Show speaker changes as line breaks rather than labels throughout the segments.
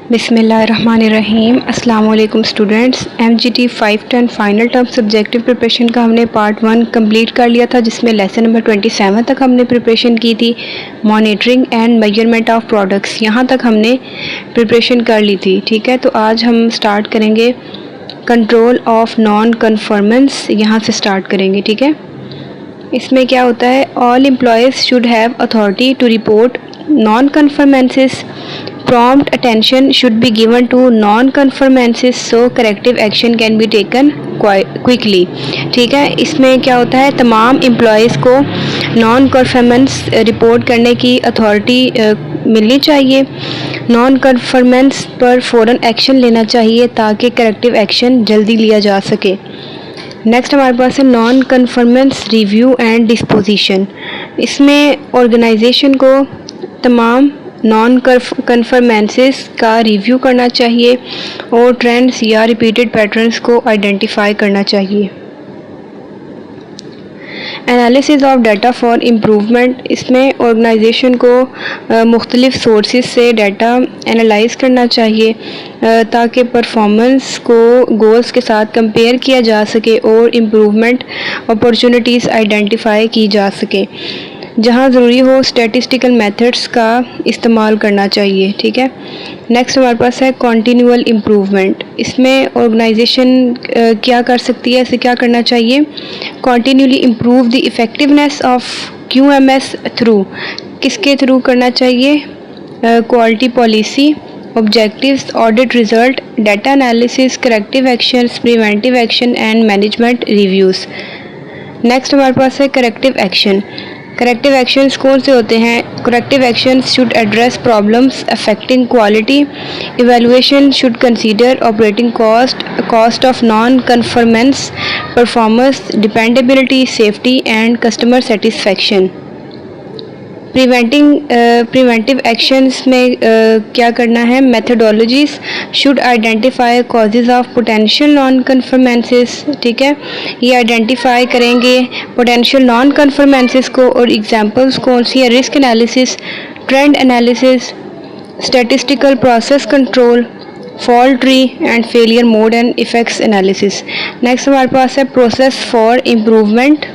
बिस्मिल्लाहिर्रहमानिर्रहीम। अस्सलाम वालेकुम students. MGT 510 final term subjective preparation का हमने पार्ट 1 कंप्लीट कर लिया था, जिसमें लेसन नंबर 27 तक हमने प्रिपरेशन की थी। Monitoring and measurement of products, यहाँ तक हमने प्रिपरेशन कर ली थी। ठीक है, तो आज हम स्टार्ट करेंगे कंट्रोल ऑफ नॉन कन्फर्मेंस, यहाँ से स्टार्ट करेंगे। ठीक है, इसमें क्या होता है, all employees should have authority to report non conformances. Prompt attention should be given to non-conformances so corrective action can be taken quickly। ठीक है, इसमें क्या होता है, तमाम एम्प्लॉयज़ को नॉन कन्फर्मेंस रिपोर्ट करने की अथॉरिटी मिलनी चाहिए। नॉन कन्फर्मेंस पर फ़ौरन एक्शन लेना चाहिए ताकि करेक्टिव एक्शन जल्दी लिया जा सके। नेक्स्ट हमारे पास है non conformance review and disposition. इसमें ऑर्गेनाइजेशन को तमाम नॉन कन्फर्मेंसेस का रिव्यू करना चाहिए और ट्रेंड्स या रिपीटेड पैटर्न्स को आइडेंटिफाई करना चाहिए। Analysis of data for improvement, इसमें ऑर्गेनाइजेशन को मुख्तलिफ सोर्सेज से डाटा एनालाइज करना चाहिए ताकि परफॉर्मेंस को गोल्स के साथ कंपेयर किया जा सके और इम्प्रूवमेंट अपॉर्चुनिटीज़ आइडेंटिफाई की जा सके। जहाँ ज़रूरी हो स्टैटिस्टिकल मेथड्स का इस्तेमाल करना चाहिए। ठीक है, नेक्स्ट हमारे पास है कॉन्टीन्यूअल इम्प्रूवमेंट। इसमें ऑर्गेनाइजेशन क्या कर सकती है, इसे क्या करना चाहिए, continuously improve the effectiveness of QMS through, किसके थ्रू करना चाहिए, quality policy, objectives, audit result, data analysis, corrective actions, preventive action and management reviews. Next हमारे पास है करेक्टिव एक्शन। करेक्टिव एक्शंस कौन से होते हैं, corrective actions should address problems affecting quality, evaluation should consider operating cost of non conformance, performance, dependability, safety and customer satisfaction. Preventive actions में क्या करना है, methodologies should identify causes of potential non conformances. ठीक है, ये identify करेंगे potential non कन्फर्मेंसेस को और एग्जांपल्स कौन सी है, risk analysis, trend analysis, statistical process control, fault tree and failure mode and effects analysis. Next हमारे पास है process for improvement.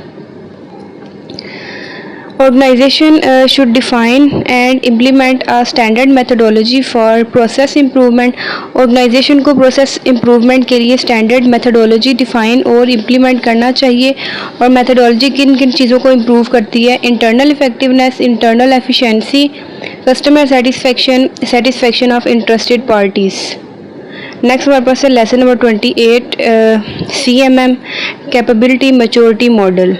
Organization should define and implement a standard methodology for process improvement। Organization को process improvement के लिए standard methodology define और implement करना चाहिए। और methodology किन किन चीज़ों को improve करती है, internal effectiveness, internal efficiency, customer satisfaction of interested parties। Next हमारे पास है lesson number 28 CMM capability maturity model.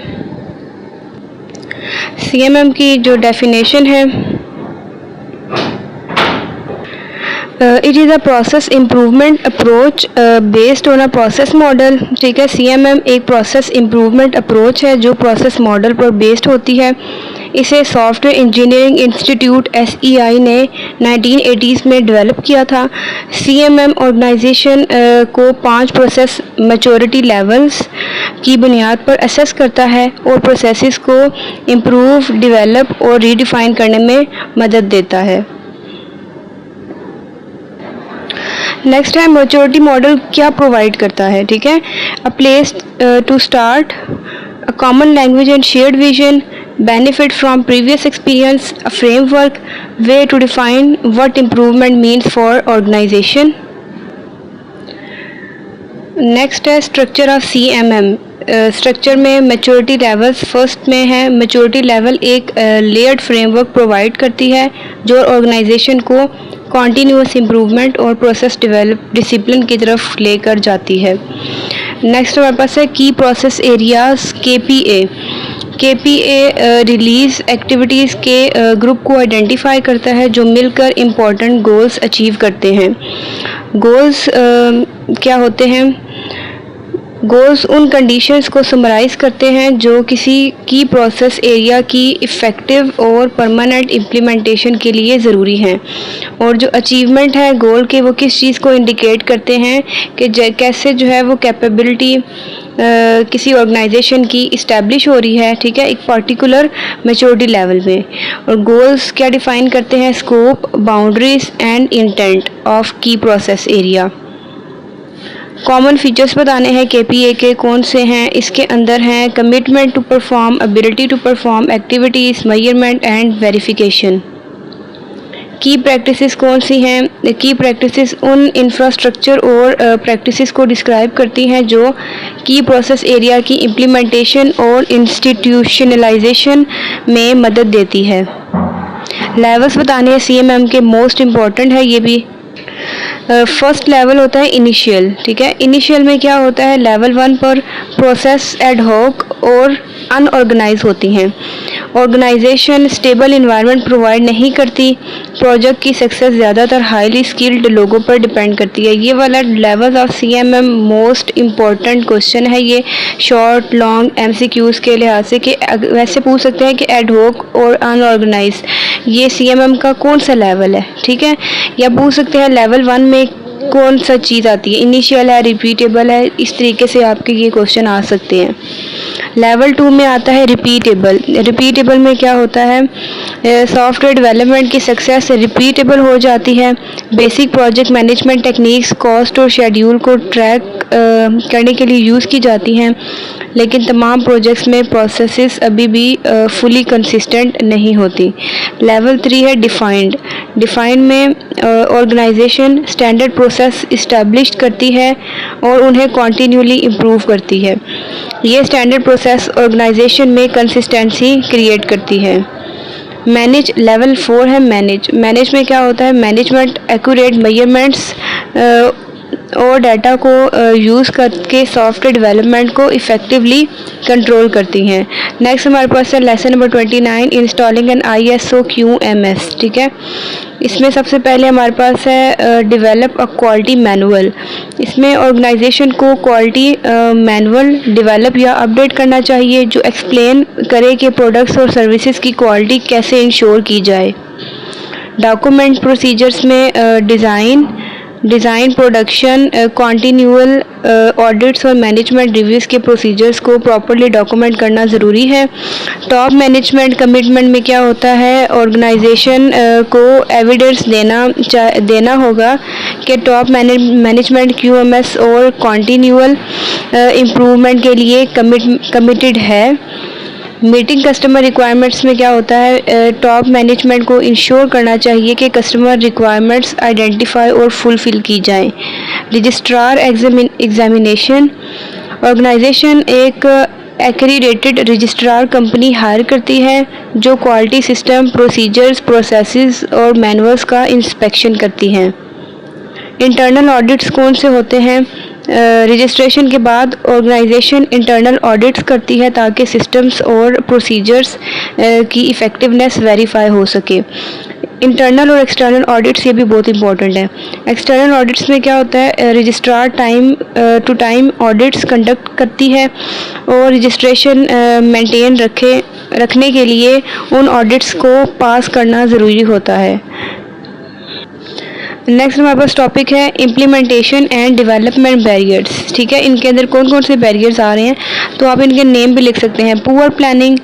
CMM की जो डेफिनेशन है, it is a process improvement approach based on a process model. ठीक है, CMM एक प्रोसेस इम्प्रूवमेंट अप्रोच है जो प्रोसेस मॉडल पर बेस्ड होती है। इसे सॉफ्टवेयर इंजीनियरिंग इंस्टीट्यूट SEI ने 1980s में डेवलप किया था। CMM ऑर्गेनाइजेशन को 5 प्रोसेस मैच्योरिटी लेवल्स की बुनियाद पर असेस करता है और प्रोसेसेस को इम्प्रूव, डेवलप और रीडिफाइन करने में मदद देता है। नेक्स्ट है मैच्योरिटी मॉडल क्या प्रोवाइड करता है। ठीक है, a place to start, a common language and shared vision, benefit from previous experience, a framework, way to define what improvement means for organization। Next है स्ट्रक्चर ऑफ CMM। स्ट्रक्चर में maturity levels, first में है maturity level एक layered framework provide करती है जो organisation को continuous improvement और प्रोसेस डेवलप डिसिप्लिन की तरफ लेकर जाती है। नेक्स्ट हमारे पास है की process areas KPA release activities के ग्रुप को आइडेंटिफाई करता है जो मिलकर इम्पोर्टेंट गोल्स अचीव करते हैं। गोल्स क्या होते हैं, गोल्स उन कंडीशंस को समराइज़ करते हैं जो किसी की प्रोसेस एरिया की इफ़ेक्टिव और परमानेंट इम्प्लीमेंटेशन के लिए ज़रूरी हैं। और जो अचीवमेंट है गोल के, वो किस चीज़ को इंडिकेट करते हैं कि कैसे जो है वो कैपेबिलिटी किसी ऑर्गेनाइजेशन की इस्टेब्लिश हो रही है, ठीक है, एक पर्टिकुलर मैच्योरिटी लेवल में। और गोल्स क्या डिफ़ाइन करते हैं? Scope, boundaries and intent of की प्रोसेस एरिया। कॉमन फीचर्स बताने हैं KPA के, कौन से हैं? इसके अंदर हैं commitment to perform, ability to perform activities, measurement and verification. की प्रैक्टिसेस कौन सी हैं? की प्रैक्टिसेस उन इंफ्रास्ट्रक्चर और प्रैक्टिसेस को डिस्क्राइब करती हैं जो की प्रोसेस एरिया की इम्प्लीमेंटेशन और इंस्टीट्यूशनलाइजेशन में मदद देती है। लेवल्स बताने हैं CMM के, मोस्ट इम्पॉर्टेंट है ये भी। फर्स्ट लेवल होता है इनिशियल, ठीक है। इनिशियल में क्या होता है? लेवल 1 पर प्रोसेस एड हॉक और अनऑर्गेनाइज होती हैं। ऑर्गेनाइजेशन स्टेबल इन्वायरमेंट प्रोवाइड नहीं करती। प्रोजेक्ट की सक्सेस ज़्यादातर हाईली स्किल्ड लोगों पर डिपेंड करती है। ये वाला level of CMM most important question है ये, शॉर्ट लॉन्ग MCQs के लिहाज से, कि वैसे पूछ सकते हैं कि एड हॉक और अनऑर्गेनाइज ये CMM का कौन सा लेवल है, ठीक है। या पूछ सकते हैं लेवल 1 में कौन सा चीज़ आती है, इनिशियल है, रिपीटेबल है, इस तरीके से आपके ये क्वेश्चन आ सकते हैं। लेवल 2 में आता है रिपीटेबल। रिपीटेबल में क्या होता है? सॉफ्टवेयर डेवलपमेंट की सक्सेस रिपीटेबल हो जाती है। Basic project management techniques cost और शेड्यूल को ट्रैक करने के लिए यूज़ की जाती हैं, लेकिन तमाम प्रोजेक्ट्स में प्रोसेसेस अभी भी फुली कंसिस्टेंट नहीं होती। लेवल 3 है डिफाइंड। डिफाइंड में ऑर्गेनाइजेशन स्टैंडर्ड प्रोसेस इस्टेब्लिश करती है और उन्हें कॉन्टीन्यूली इम्प्रूव करती है। ये स्टैंडर्ड प्रोसेस ऑर्गेनाइजेशन में कंसिस्टेंसी क्रिएट करती है। मैनेज, लेवल 4 है मैनेज। मैनेज में क्या होता है? मैनेजमेंट एक्यूरेट मेजरमेंट्स और डाटा को यूज़ करके सॉफ्टवेयर डेवलपमेंट को इफ़ेक्टिवली कंट्रोल करती हैं। नेक्स्ट हमारे पास है lesson number 29, installing an ISO QMS, ठीक है। इसमें सबसे पहले हमारे पास है डेवलप अ क्वालिटी मैनुअल। इसमें ऑर्गेनाइजेशन को क्वालिटी मैनुअल डेवलप या अपडेट करना चाहिए जो एक्सप्लेन करे कि प्रोडक्ट्स और सर्विसेज की क्वालिटी कैसे इंश्योर की जाए। डॉक्यूमेंट प्रोसीजर्स में डिज़ाइन प्रोडक्शन कॉन्टीन्यूअल ऑडिट्स और मैनेजमेंट रिव्यूज़ के प्रोसीजर्स को प्रॉपर्ली डॉक्यूमेंट करना ज़रूरी है। टॉप मैनेजमेंट कमिटमेंट में क्या होता है? ऑर्गेनाइजेशन को एविडेंस देना होगा कि टॉप मैनेजमेंट QMS और कॉन्टीन्यूअल इम्प्रूवमेंट के लिए कमिटेड है। मीटिंग कस्टमर रिक्वायरमेंट्स में क्या होता है? टॉप मैनेजमेंट को इंश्योर करना चाहिए कि कस्टमर रिक्वायरमेंट्स आइडेंटिफाई और फुलफ़िल की जाएं। रजिस्ट्रार एग्जामिनेशन, ऑर्गेनाइजेशन एक एक्रीडेटेड रजिस्ट्रार कंपनी हायर करती है जो क्वालिटी सिस्टम, प्रोसीजर्स, प्रोसेसेस और मैनुअल्स का इंस्पेक्शन करती हैं। इंटरनल ऑडिट्स कौन से होते हैं? रजिस्ट्रेशन के बाद ऑर्गेनाइजेशन इंटरनल ऑडिट्स करती है ताकि सिस्टम्स और प्रोसीजर्स की इफ़ेक्टिवनेस वेरीफाई हो सके। इंटरनल और एक्सटर्नल ऑडिट्स ये भी बहुत इंपॉर्टेंट है। एक्सटर्नल ऑडिट्स में क्या होता है? Registrar time to time audits conduct करती है और रजिस्ट्रेशन मेंटेन रखने के लिए उन ऑडिट्स को पास करना ज़रूरी होता है। नेक्स्ट हमारे पास टॉपिक है इम्प्लीमेंटेशन एंड डेवलपमेंट बैरियर्स, ठीक है। इनके अंदर कौन कौन से बैरियर्स आ रहे हैं तो आप इनके नेम भी लिख सकते हैं। Poor planning,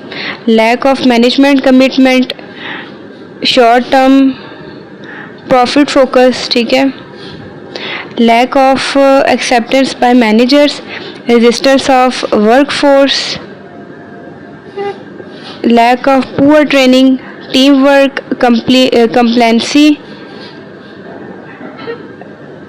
lack of management commitment, short term profit focus, ठीक है, lack of acceptance by managers, resistance of workforce, lack of poor training, team work, complacency,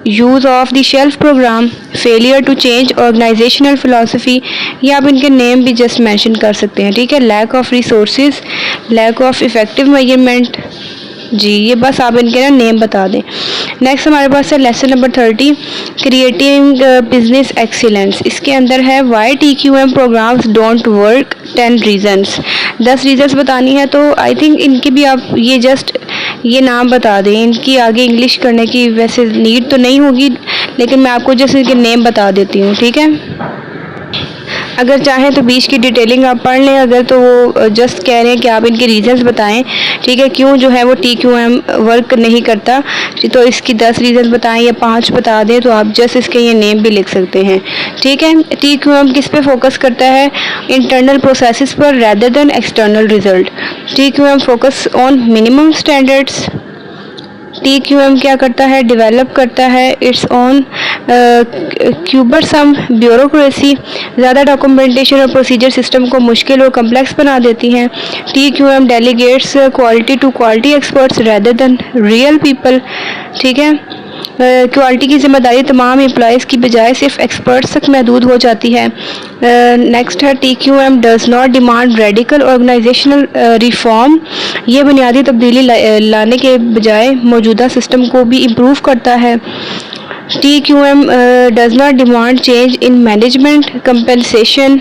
use of the shelf program, failure to change organisational philosophy, ये आप इनके name भी just mention कर सकते हैं, ठीक है। Lack of resources, lack of effective measurement, जी ये बस आप इनके ना नेम बता दें। नेक्स्ट हमारे पास है lesson number 30, creating business excellence. इसके अंदर है why TQM programs don't work, 10 reasons, 10 reasons बतानी है। तो आई थिंक इनकी भी आप ये जस्ट ये नाम बता दें, इनकी आगे इंग्लिश करने की वैसे नीड तो नहीं होगी, लेकिन मैं आपको जस्ट इनके नेम बता देती हूँ, ठीक है। अगर चाहें तो बीच की डिटेलिंग आप पढ़ लें, अगर तो वो जस्ट कह रहे हैं कि आप इनके रीज़न्स बताएं, ठीक है, क्यों जो है वो TQM वर्क नहीं करता, तो इसकी 10 रीज़न बताएं या 5 बता दें, तो आप जस्ट इसके ये नेम भी लिख सकते हैं, ठीक है। TQM किस पे फोकस करता है? इंटरनल प्रोसेसेस पर rather than external result. TQM focus on minimum standards. TQM क्या करता है? डेवलप करता है इट्स ऑन क्यूबरसम ब्यूरोक्रेसी, ज़्यादा डॉक्यूमेंटेशन और प्रोसीजर सिस्टम को मुश्किल और कम्प्लेक्स बना देती हैं। TQM delegates quality to quality experts rather than real people, ठीक है। क्वालिटी की जिम्मेदारी तमाम एम्प्लॉयज़ की बजाय सिर्फ एक्सपर्ट्स तक महदूद हो जाती है। नेक्स्ट है TQM does not demand radical organisational reform, ये बुनियादी तब्दीली लाने के बजाय मौजूदा सिस्टम को भी इम्प्रूव करता है। TQM does not demand change in management compensation.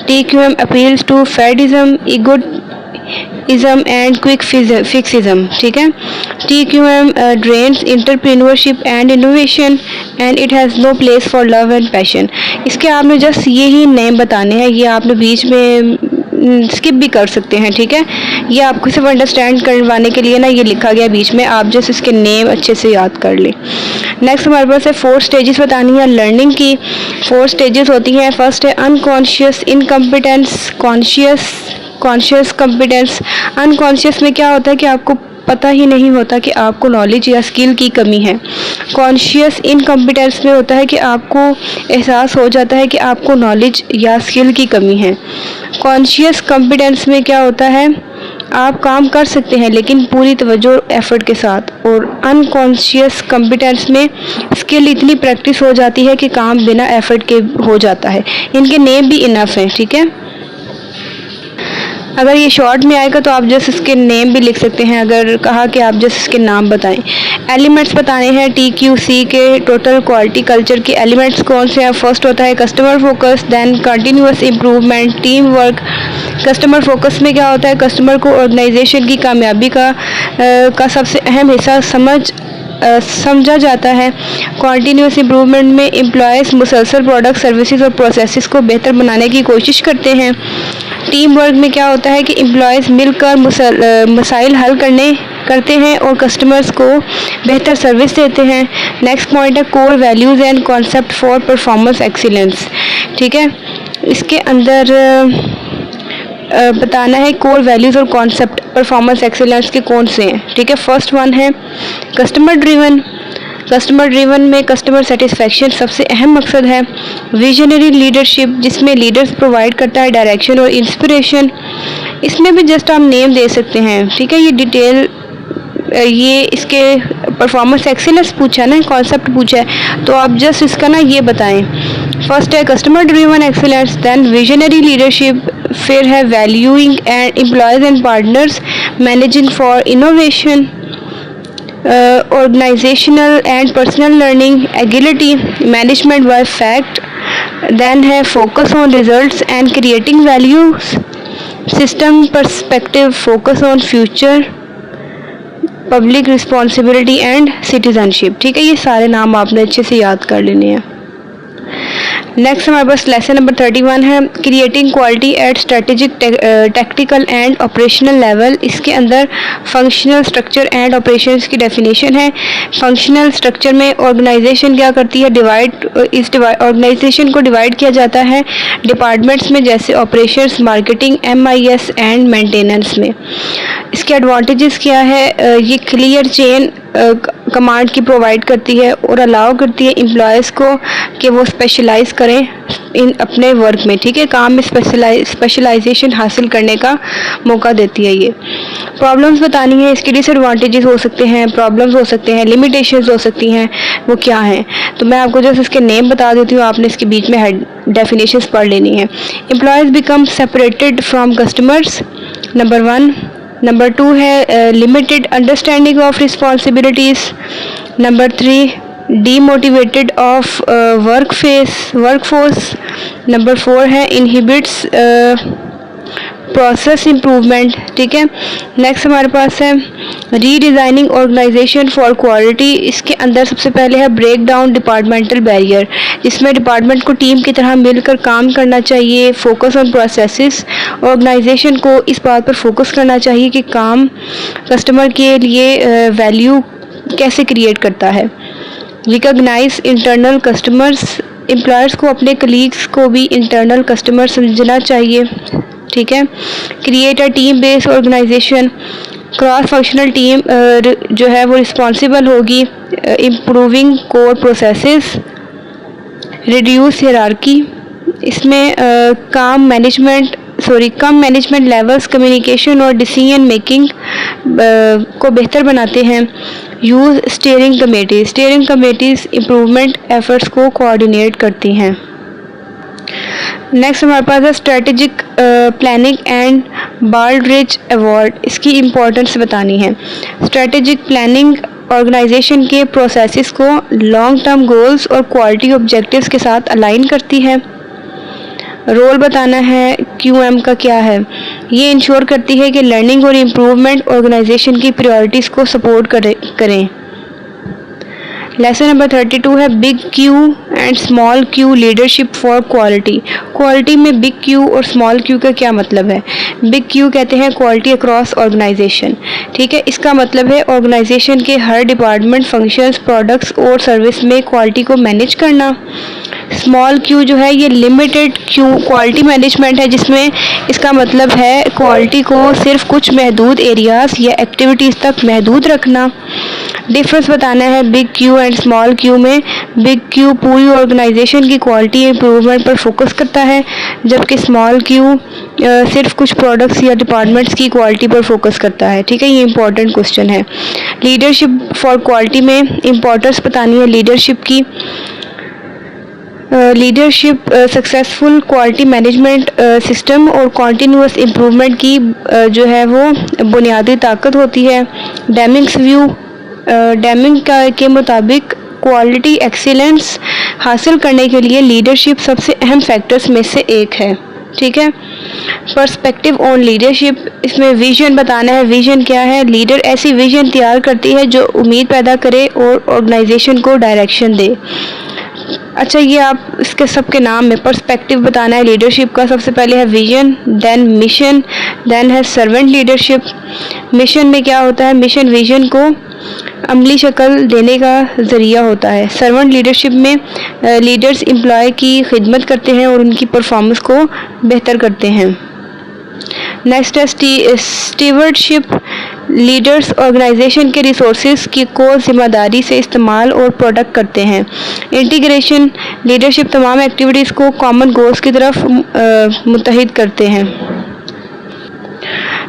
TQM appeals to fadism, egoism and quick fixism, ठीक है। TQM drains entrepreneurship and innovation and it has no place for love and passion. इसके आपने just यही name बताने हैं, ये आपने बीच में स्किप भी कर सकते हैं, ठीक है। ये आपको सिर्फ अंडरस्टैंड करवाने के लिए ना ये लिखा गया बीच में, आप जस्ट इसके नेम अच्छे से याद कर लें। नेक्स्ट हमारे पास है 4 स्टेजेस बतानी है लर्निंग की। 4 स्टेजेस होती हैं। फर्स्ट है unconscious incompetence, conscious competence. Unconscious में क्या होता है कि आपको पता ही नहीं होता कि आपको नॉलेज या स्किल की कमी है। कॉन्शियस इनकम्पिटेंस में होता है कि आपको एहसास हो जाता है कि आपको नॉलेज या स्किल की कमी है। कॉन्शियस कॉम्पिटेंस में क्या होता है? आप काम कर सकते हैं लेकिन पूरी तवज्जो और एफर्ट के साथ। और अनकॉन्शियस कॉम्पिटेंस में स्किल इतनी प्रैक्टिस हो जाती है कि काम बिना एफर्ट के हो जाता है। इनके नेम भी इनफ हैं, ठीक है। अगर ये शॉर्ट में आएगा तो आप जस्ट इसके नेम भी लिख सकते हैं, अगर कहा कि आप जस्ट इसके नाम बताएं। एलिमेंट्स बताने हैं TQC के टोटल क्वालिटी कल्चर के एलिमेंट्स कौन से हैं। फर्स्ट होता है customer focus, then continuous improvement, team work. Customer focus में क्या होता है? कस्टमर को ऑर्गेनाइजेशन की कामयाबी का सबसे अहम हिस्सा समझा जाता है। कॉन्टीन्यूस इम्प्रूवमेंट में एम्प्लॉयज़ मुसलसल प्रोडक्ट सर्विसेज और प्रोसेसेस को बेहतर बनाने की कोशिश करते हैं। टीम वर्क में क्या होता है कि एम्प्लॉयज़ मिलकर मसाइल हल करते हैं और कस्टमर्स को बेहतर सर्विस देते हैं। नेक्स्ट पॉइंट है core values and concept for performance excellence, ठीक है। इसके अंदर बताना है कोर वैल्यूज़ और कॉन्सेप्ट परफॉर्मेंस एक्सीलेंस के कौन से हैं, ठीक है। फर्स्ट वन है कस्टमर ड्रिवन। कस्टमर ड्रिवन में कस्टमर सेटिस्फेक्शन सबसे अहम मकसद है। विजनरी लीडरशिप, जिसमें लीडर्स प्रोवाइड करता है डायरेक्शन और इंस्पिरेशन। इसमें भी जस्ट आप नेम दे सकते हैं, ठीक है। ये डिटेल ये इसके परफॉर्मेंस एक्सीलेंस पूछा ना, कॉन्सेप्ट पूछा है, तो आप जस्ट इसका ना ये बताएं। फर्स्ट है customer driven excellence, then visionary leadership, फिर है valuing and employees and partners, managing for innovation, organisational and personal learning, agility, management by fact, then है focus on results and creating values, system perspective, focus on future, public responsibility and citizenship, ठीक है। ये सारे नाम आपने अच्छे से याद कर लेने हैं। नेक्स्ट हमारे पास लेसन नंबर 31 है creating quality eight strategic tactical and operational level. इसके अंदर फंक्शनल स्ट्रक्चर एंड ऑपरेशंस की डेफिनेशन है। फंक्शनल स्ट्रक्चर में ऑर्गेनाइजेशन क्या करती है? ऑर्गेनाइजेशन को डिवाइड किया जाता है डिपार्टमेंट्स में, जैसे operations, marketing, MIS and maintenance में। इसके एडवांटेजेस क्या है? ये क्लियर चेन कमांड की प्रोवाइड करती है और अलाउ करती है एम्प्लॉयज़ को कि वो स्पेशलाइज करें इन अपने वर्क में, ठीक है। काम में स्पेशलाइजेशन हासिल करने का मौका देती है ये। प्रॉब्लम्स बतानी है, इसके डिसएडवांटेजेस हो सकते हैं, प्रॉब्लम्स हो सकते हैं, लिमिटेशंस हो सकती हैं, वो क्या हैं। तो मैं आपको जस्ट इसके नेम बता देती हूँ, आपने इसके बीच में डेफिनेशंस पढ़ लेनी है। Employees become separated from customers, number 1। Number 2 है limited understanding of responsibilities, number 3 demotivated of workforce, number 4 है इनहिबिट्स प्रोसेस इम्प्रूवमेंट, ठीक है। नेक्स्ट हमारे पास है रीडिज़ाइनिंग ऑर्गेनाइजेशन फॉर क्वालिटी। इसके अंदर सबसे पहले है ब्रेक डाउन डिपार्टमेंटल बैरियर, जिसमें डिपार्टमेंट को टीम की तरह मिलकर काम करना चाहिए। फोकस ऑन प्रोसेसेस, ऑर्गेनाइजेशन को इस बात पर फोकस करना चाहिए कि काम कस्टमर के लिए वैल्यू कैसे क्रिएट करता है। रिकॉग्नाइज इंटरनल कस्टमर्स, एम्प्लॉयर्स को अपने कलीग्स को भी इंटरनल कस्टमर समझना चाहिए, ठीक है। Create a team based organisation, cross functional team जो है वो रिस्पॉन्सिबल होगी improving core processes. Reduce hierarchy, इसमें कम मैनेजमेंट लेवल्स, कम्युनिकेशन और डिसीजन मेकिंग को बेहतर बनाते हैं। Use steering committees improvement efforts को कोऑर्डिनेट करती हैं। नेक्स्ट हमारे पास है strategic planning and Baldrige award. इसकी इम्पोर्टेंस बतानी है। स्ट्रेटेजिक प्लानिंग ऑर्गेनाइजेशन के प्रोसेसेस को लॉन्ग टर्म गोल्स और क्वालिटी ऑब्जेक्टिव्स के साथ अलाइन करती है। रोल बताना है QM का क्या है। ये इंश्योर करती है कि लर्निंग और इम्प्रूवमेंट ऑर्गेनाइजेशन की प्रायोरिटीज़ को सपोर्ट करें। लेसन नंबर 32 है big Q and small Q leadership for quality. Quality में बिग Q और स्मॉल Q का क्या मतलब है। बिग Q कहते हैं क्वालिटी अक्रॉस ऑर्गेनाइजेशन, ठीक है। इसका मतलब है ऑर्गेनाइजेशन के हर डिपार्टमेंट, फंक्शंस, प्रोडक्ट्स और सर्विस में क्वालिटी को मैनेज करना। स्मॉल Q जो है ये लिमिटेड क्वालिटी मैनेजमेंट है, जिसमें इसका मतलब है क्वालिटी को सिर्फ कुछ महदूद एरियाज़ या एक्टिविटीज़ तक महदूद रखना। डिफरेंस बताना है big Q and small Q में। बिग Q पूरी ऑर्गेनाइजेशन की क्वालिटी इम्प्रूवमेंट पर फोकस करता है, जबकि स्मॉल Q सिर्फ कुछ प्रोडक्ट्स या डिपार्टमेंट्स की क्वालिटी पर फोकस करता है, ठीक है। ये इंपॉर्टेंट क्वेश्चन है। लीडरशिप फॉर क्वालिटी में इम्पोर्टेंस बतानी है लीडरशिप की। Leadership successful quality management system और कॉन्टीन्यूअस इम्प्रूवमेंट की जो है वो बुनियादी ताकत होती है। डेमिंग के मुताबिक क्वालिटी एक्सीलेंस हासिल करने के लिए लीडरशिप सबसे अहम फैक्टर्स में से एक है, ठीक है। पर्सपेक्टिव ऑन लीडरशिप, इसमें विजन बताना है। विजन क्या है। लीडर ऐसी विजन तैयार करती है जो उम्मीद पैदा करे और ऑर्गेनाइजेशन को डायरेक्शन दे। अच्छा, ये आप इसके सबके नाम में पर्सपेक्टिव बताना है लीडरशिप का। सबसे पहले है विजन, देन मिशन, देन है सर्वेंट लीडरशिप। मिशन में क्या होता है। मिशन विजन को अमली शक्ल देने का ज़रिया होता है। सर्वेंट लीडरशिप में लीडर्स एम्प्लॉय की खिदमत करते हैं और उनकी परफॉर्मेंस को बेहतर करते हैं। नेक्स्ट है स्टीवर्डशिप, लीडर्स ऑर्गेनाइजेशन के रिसोर्सेज की को जिम्मेदारी से इस्तेमाल और प्रोडक्ट करते हैं। इंटीग्रेशन, लीडरशिप तमाम एक्टिविटीज़ को कॉमन गोल्स की तरफ मुत्तहिद करते हैं।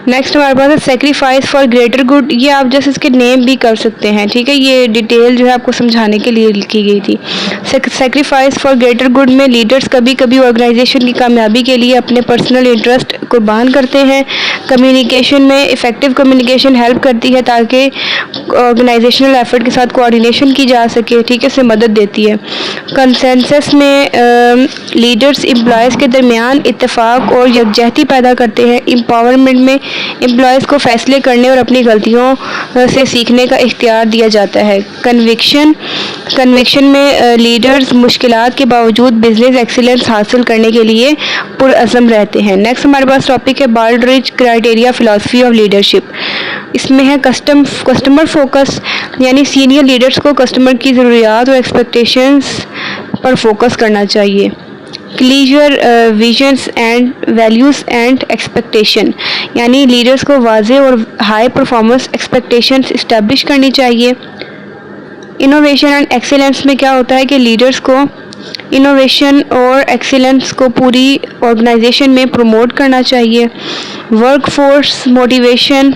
नेक्स्ट हमारे पास है सेक्रीफाइस फॉर ग्रेटर गुड। ये आप जैसे इसके नेम भी कर सकते हैं, ठीक है। ये डिटेल जो है आपको समझाने के लिए लिखी गई थी। सेक्रीफाइस फॉर ग्रेटर गुड में लीडर्स कभी कभी ऑर्गेनाइजेशन की कामयाबी के लिए अपने पर्सनल इंटरेस्ट कुर्बान करते हैं। कम्युनिकेशन में इफ़ेक्टिव कम्युनिकेशन हेल्प करती है ताकि ऑर्गेनाइजेशनल एफर्ट के साथ कोऑर्डिनेशन की जा सके, ठीक है, से मदद देती है। कंसेंसस में लीडर्स एम्प्लॉयज़ के दरमियान इत्तेफाक और यकजहती पैदा करते हैं। एम्पावरमेंट में एम्प्लॉयज़ को फैसले करने और अपनी गलतियों से सीखने का इख्तियार दिया जाता है। कन्विक्शन में लीडर्स मुश्किलात के बावजूद बिजनेस एक्सीलेंस हासिल करने के लिए पुरअज़म रहते हैं। नेक्स्ट हमारे पास टॉपिक है बाल्डरिज क्राइटेरिया फिलॉसफी ऑफ लीडरशिप। इसमें है कस्टमर फोकस, यानी सीनियर लीडर्स को कस्टमर की ज़रूरियात और एक्सपेक्टेशंस पर फोकस करना चाहिए। Clear visions and values and expectation, यानी लीडर्स को वाज़ेह और हाई परफॉर्मेंस एक्सपेक्टेशंस इस्टेब्लिश करनी चाहिए। इनोवेशन एंड एक्सीलेंस में क्या होता है कि लीडर्स को इनोवेशन और एक्सीलेंस को पूरी ऑर्गेनाइजेशन में प्रमोट करना चाहिए। वर्कफोर्स मोटिवेशन,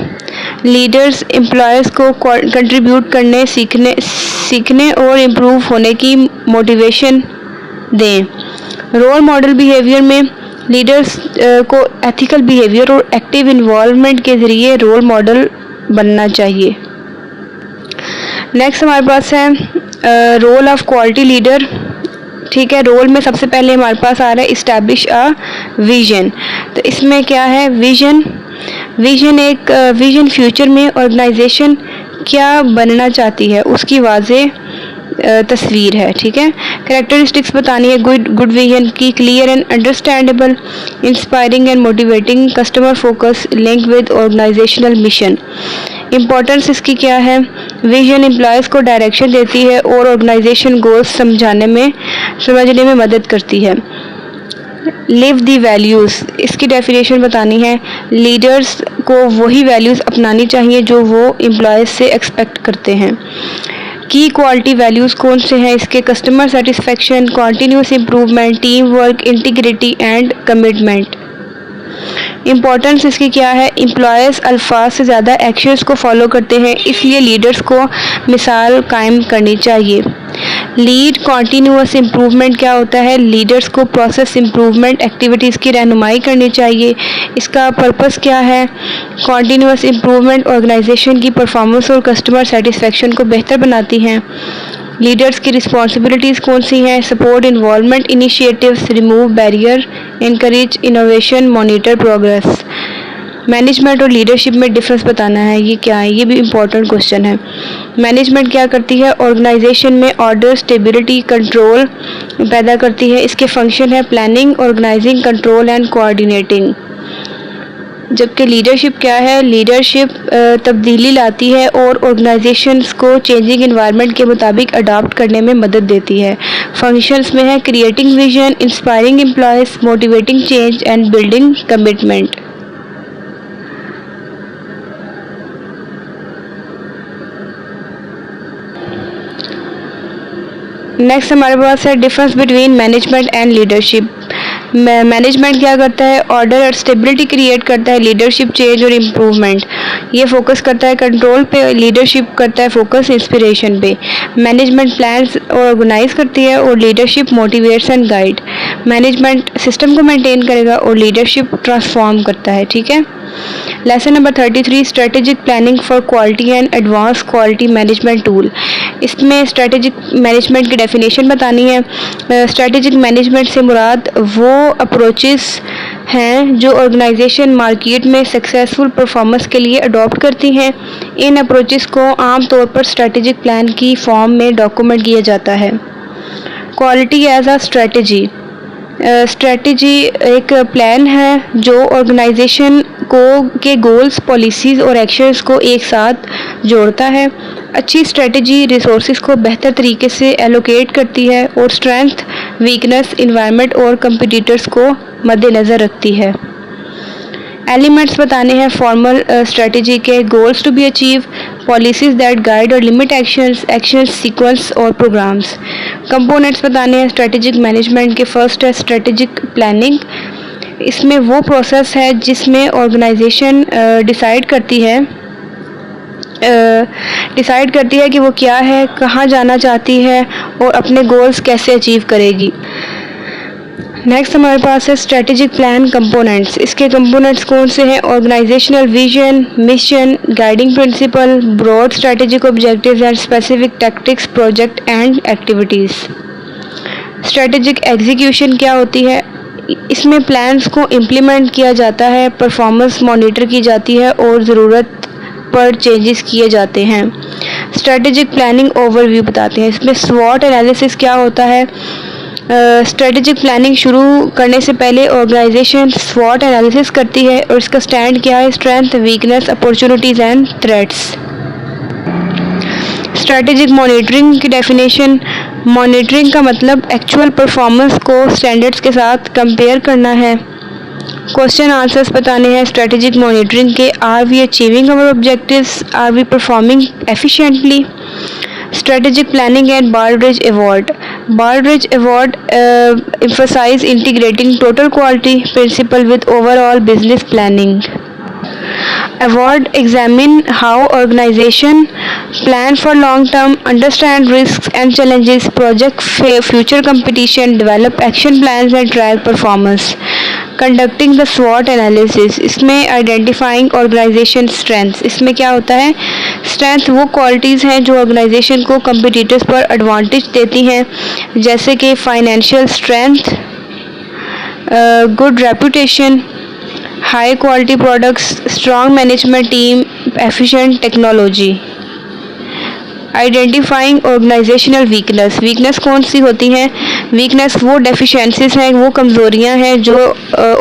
लीडर्स एम्प्लॉयज़ को कंट्रीब्यूट करने, सीखने और इम्प्रूव होने की मोटिवेशन दें। रोल मॉडल बिहेवियर में लीडर्स को एथिकल बिहेवियर और एक्टिव इन्वॉल्वमेंट के ज़रिए रोल मॉडल बनना चाहिए। नेक्स्ट हमारे पास है रोल ऑफ क्वालिटी लीडर। ठीक है। रोल में सबसे पहले हमारे पास आ रहा है इस्टेब्लिश अ विजन। तो इसमें क्या है, विजन फ्यूचर में ऑर्गेनाइजेशन क्या बनना चाहती है उसकी वाज़ेह तस्वीर है। ठीक है। कैरेक्टरिस्टिक्स बतानी है गुड विजन की, clear and understandable, inspiring and motivating, customer focus, link with organisational mission. Importance इसकी क्या है, विजन एम्प्लॉयज़ को डायरेक्शन देती है और ऑर्गेनाइजेशन गोल्स समझने में मदद करती है। लिव दी वैल्यूज़, इसकी डेफिनेशन बतानी है, लीडर्स को वही वैल्यूज़ अपनानी चाहिए जो वो एम्प्लॉयज़ से एक्सपेक्ट करते हैं। की क्वालिटी वैल्यूज़ कौन से हैं इसके, customer satisfaction, continuous improvement, team work, integrity and commitment. Importance इसकी क्या है, एम्प्लॉयज़ अल्फाज से ज़्यादा एक्शंस को फॉलो करते हैं, इसलिए लीडर्स को मिसाल कायम करनी चाहिए। लीड कॉन्टीन्यूस इम्प्रूवमेंट क्या होता है, लीडर्स को प्रोसेस इम्प्रूवमेंट एक्टिविटीज़ की रहनुमाई करनी चाहिए। इसका पर्पस क्या है, कॉन्टीन्यूस इम्प्रूवमेंट ऑर्गेनाइजेशन की परफॉर्मेंस और कस्टमर सेटिस्फेक्शन को बेहतर बनाती हैं। लीडर्स की रिस्पॉन्सिबिलिटीज़ कौन सी हैं, support involvement initiatives, remove barrier, encourage innovation, monitor progress. Management और लीडरशिप में डिफरेंस बताना है, ये क्या है, ये भी इम्पोर्टेंट क्वेश्चन है। मैनेजमेंट क्या करती है, ऑर्गेनाइजेशन में ऑर्डर, स्टेबिलिटी, कंट्रोल पैदा करती है। इसके फंक्शन है planning, organising, control and coordinating. जबकि लीडरशिप क्या है, लीडरशिप तब्दीली लाती है और ऑर्गेनाइजेशंस को चेंजिंग एनवायरनमेंट के मुताबिक अडॉप्ट करने में मदद देती है। फंक्शंस में है creating vision, inspiring employees, motivating change and building commitment. Next हमारे पास है difference between management and leadership. Management क्या करता है, ऑर्डर और स्टेबिलिटी क्रिएट करता है, लीडरशिप चेंज और इम्प्रूवमेंट, ये फोकस करता है कंट्रोल पे, लीडरशिप करता है फोकस इंस्पिरेशन पे। मैनेजमेंट प्लान्स ऑर्गेनाइज करती है और leadership motivates and guide. Management system को मेंटेन करेगा और लीडरशिप ट्रांसफॉर्म करता है। ठीक है। Lesson number 33, strategic planning for quality and advance quality management tool. इसमें स्ट्रेटेजिक मैनेजमेंट की डेफिनेशन बतानी है। स्ट्रेटेजिक मैनेजमेंट से मुराद वो अप्रोचेस हैं जो ऑर्गेनाइजेशन मार्केट में सक्सेसफुल परफॉर्मेंस के लिए अडॉप्ट करती हैं। इन अप्रोचेस को आम तौर पर स्ट्रेटेजिक प्लान की फॉर्म में डॉक्यूमेंट किया जाता है। Quality as a strategy, strategy एक प्लान है जो ऑर्गेनाइजेशन के गोल्स, पॉलिसीज़ और एक्शंस को एक साथ जोड़ता है। अच्छी स्ट्रेटजी रिसोर्सेज को बेहतर तरीके से एलोकेट करती है और स्ट्रेंथ, वीकनेस, एनवायरनमेंट और कंपटीटर्स को मद्देनज़र रखती है। एलिमेंट्स बताने हैं फॉर्मल स्ट्रेटजी के, goals to be achieve, policies that guide और लिमिट एक्शंस, सीक्वेंस और प्रोग्राम्स। कंपोनेंट्स बताने हैं स्ट्रेटेजिक मैनेजमेंट के। फर्स्ट है स्ट्रेटेजिक प्लानिंग। इसमें वो प्रोसेस है जिसमें ऑर्गेनाइजेशन डिसाइड करती है कि वो क्या है, कहाँ जाना चाहती है और अपने गोल्स कैसे अचीव करेगी। नेक्स्ट हमारे पास है स्ट्रेटेजिक प्लान कंपोनेंट्स। इसके कंपोनेंट्स कौन से हैं, organisational vision, mission, guiding principle, broad strategic objectives and specific tactics, project and activities. Strategic execution क्या होती है, इसमें प्लान्स को इम्प्लीमेंट किया जाता है, परफॉर्मेंस मॉनिटर की जाती है और ज़रूरत पर चेंजेस किए जाते हैं। स्ट्रेटेजिक प्लानिंग ओवरव्यू बताते हैं। इसमें स्वॉट एनालिसिस क्या होता है, स्ट्रेटेजिक प्लानिंग शुरू करने से पहले ऑर्गेनाइजेशन स्वॉट एनालिसिस करती है और इसका स्टैंड क्या है, strength, weakness, opportunities and threats. Strategic monitoring की डेफिनेशन, मॉनिटरिंग का मतलब एक्चुअल परफॉर्मेंस को स्टैंडर्ड्स के साथ कंपेयर करना है। क्वेश्चन आंसर्स बताने हैं स्ट्रेटेजिक मॉनिटरिंग के, are we achieving our objectives, are we performing efficiently. Strategic planning and Baldrige Award. Baldrige Award emphasize integrating total quality principle with overall business planning. Avoid, examine how organization plan for long term, understand risks and challenges, project future competition, develop action plans and track performance. Conducting the स्वॉट analysis, इसमें identifying organisation strengths, इसमें क्या होता है, strength वो qualities हैं जो organisation को कंपटीटर्स पर एडवांटेज देती हैं, जैसे कि financial strength, good reputation, high quality products, strong management team, efficient technology. Identifying organisational weakness, weakness कौन सी होती हैं, वीकनेस वो डेफिशिएंसीज हैं, वो कमज़ोरियां हैं जो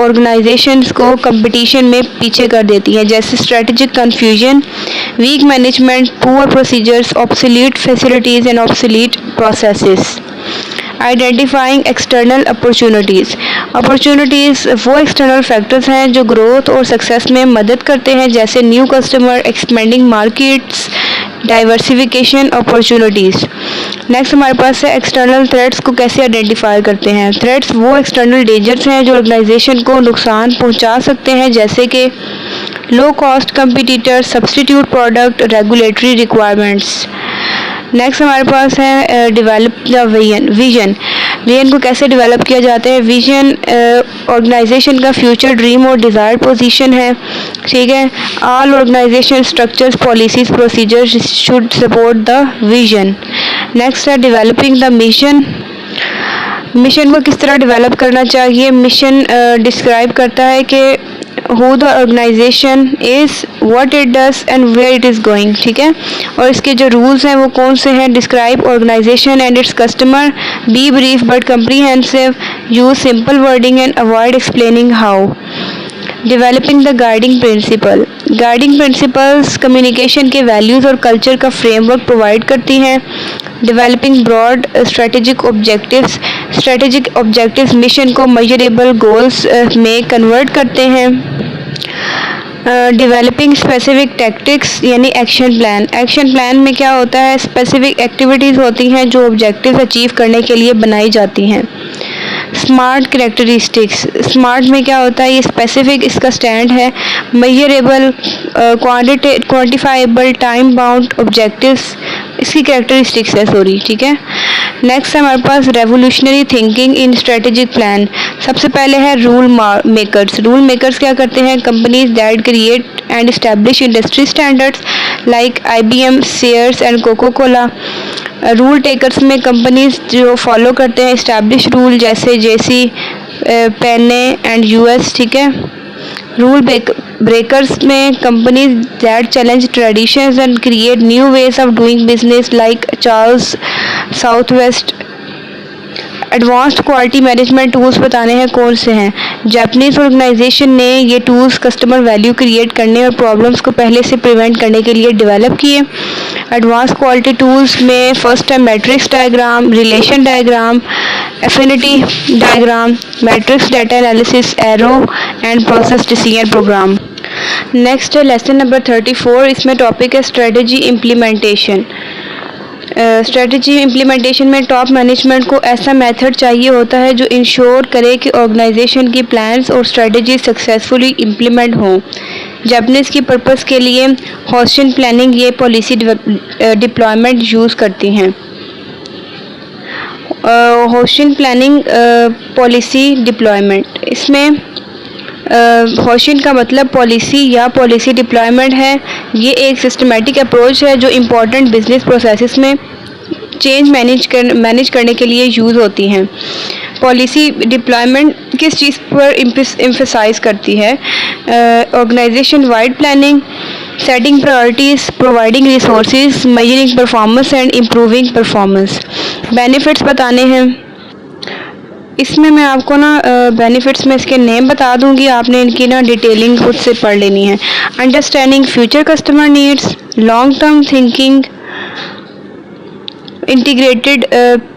ऑर्गेनाइजेशंस को कंपटीशन में पीछे कर देती हैं, जैसे strategic confusion, weak management, poor procedures, obsolete facilities and obsolete processes. Identifying external opportunities, opportunities वो एक्सटर्नल फैक्टर्स हैं जो ग्रोथ और सक्सेस में मदद करते हैं, जैसे new customer, expanding markets, diversification opportunities. Next हमारे पास है एक्सटर्नल थ्रेट्स को कैसे आइडेंटिफाई करते हैं. थ्रेट्स वो एक्सटर्नल डेंजर्स हैं जो ऑर्गेनाइजेशन को नुकसान पहुंचा सकते हैं, जैसे कि low cost competitor, substitute product, regulatory requirements. Next हमारे पास है डेवलप द विजन. विजन को कैसे डेवलप किया जाता है. विजन ऑर्गेनाइजेशन का फ्यूचर ड्रीम और डिज़ायर्ड पोजीशन है, ठीक है. All organisation structures, policies, procedures should support the vision. Next है डेवलपिंग द मिशन. मिशन को किस तरह डेवलप करना चाहिए. मिशन डिस्क्राइब करता है कि who the organization is, what it does and where it is going, ठीक है. और इसके जो रूल्स हैं वो कौन से हैं. Describe organization and its customer, be brief but comprehensive, use simple wording and avoid explaining how. Developing the guiding principle. Guiding principles communication के वैल्यूज़ और कल्चर का फ्रेमवर्क प्रोवाइड करती हैं. Developing broad strategic objectives. Strategic objectives mission को measurable goals में convert करते हैं. Developing specific tactics यानी एक्शन प्लान. एक्शन प्लान में क्या होता है, स्पेसिफिक एक्टिविटीज़ होती हैं जो ऑब्जेक्टिव अचीव करने के लिए बनाई जाती हैं. Smart characteristics. स्मार्ट में क्या होता है, ये स्पेसिफिक इसका स्टैंड है. Measurable, quantifiable, time bound objectives इसकी कैरेक्टरिस्टिक्स है, सॉरी, ठीक है. नेक्स्ट है हमारे पास revolutionary thinking in strategic plan. सबसे पहले है रूल मेकर्स. रूल मेकर्स क्या करते हैं, companies that create and establish industry standards like IBM, Sears and coca cola. Rule takers में कंपनीज जो फॉलो करते हैं एस्टैब्लिश रूल, जैसे JC, पेने एंड US, ठीक है. रूल ब्रेकर्स में companies that challenge traditions and create new ways of doing business like Charles, Southwest. Advanced quality management tools बताने हैं कौन से हैं. जापानीज ऑर्गेनाइजेशन ने ये टूल्स कस्टमर वैल्यू क्रिएट करने और प्रॉब्लम्स को पहले से प्रिवेंट करने के लिए डेवलप किए. एडवांस क्वालिटी टूल्स में फर्स्ट है matrix diagram, relation diagram, affinity diagram, matrix data analysis, arrow and process decision program. Next है लेसन नंबर 34. इसमें टॉपिक है स्ट्रेटजी इम्प्लीमेंटेशन. स्ट्रेटजी इम्प्लीमेंटेशन में टॉप मैनेजमेंट को ऐसा मेथड चाहिए होता है जो इंश्योर करे कि ऑर्गेनाइजेशन की प्लान्स और स्ट्रेटजी सक्सेसफुली इम्प्लीमेंट हों. जापानीज़ की पर्पस के लिए होस्टिन प्लानिंग ये पॉलिसी डिप्लॉयमेंट यूज़ करती हैं. होस्टिन प्लानिंग पॉलिसी डिप्लॉयमेंट, इसमें होस्टिन का मतलब पॉलिसी या पॉलिसी डिप्लॉयमेंट है. ये एक सिस्टमेटिक अप्रोच है जो इम्पोर्टेंट बिजनेस प्रोसेसेस में चेंज मैनेज करने के लिए यूज़ होती हैं. पॉलिसी डिप्लॉयमेंट किस चीज़ पर एम्फसाइज करती है, organization wide planning, setting priorities, providing resources, measuring performance and improving performance. Benefits बताने हैं. इसमें मैं आपको ना बेनिफिट्स में इसके नेम बता दूंगी, आपने इनकी ना डिटेलिंग खुद से पढ़ लेनी है. Understanding future customer needs, long term thinking, integrated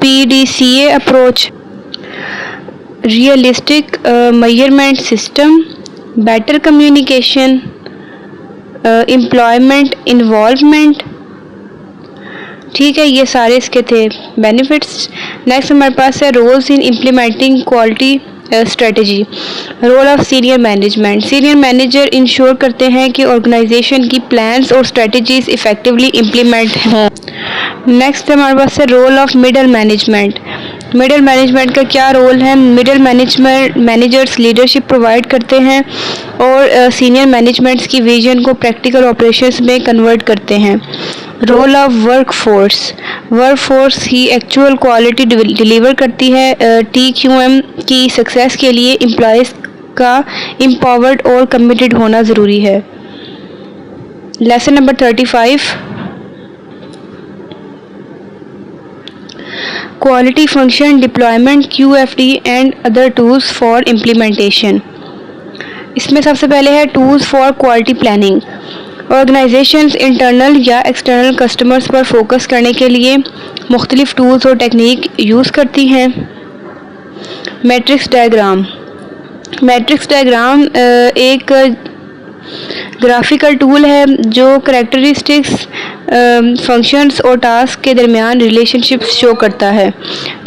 PDCA approach, realistic measurement system, better communication, employment involvement, ठीक है. ये सारे इसके थे बेनिफिट्स. नेक्स्ट हमारे पास है roles in implementing quality strategy. Role of senior management, senior manager ensure करते हैं कि ऑर्गेनाइजेशन की प्लान्स और स्ट्रेटजीज इफेक्टिवली इम्प्लीमेंट हों। नेक्स्ट हमारे पास है role of middle management. Middle management का क्या रोल है? मिडल मैनेजर्स लीडरशिप प्रोवाइड करते हैं और सीनियर मैनेजमेंट्स की विजन को प्रैक्टिकल ऑपरेशंस में कन्वर्ट करते हैं। रोल ऑफ वर्कफोर्स ही एक्चुअल क्वालिटी डिलीवर करती है। TQM की सक्सेस के लिए एम्प्लॉयज़ का एम्पावर्ड और कमिटेड होना ज़रूरी है। Lesson number 35, quality function deployment QFD and other tools for implementation. इसमें सबसे पहले है tools for quality planning. Organisations internal या एक्सटर्नल कस्टमर्स पर फोकस करने के लिए मुख्तलिफ टूल्स और टेक्निक यूज़ करती हैं। मैट्रिक्स डायग्राम एक ग्राफिकल टूल है जो करैक्टरिस्टिक्स, फंक्शंस और टास्क के दरमियान रिलेशनशिप शो करता है।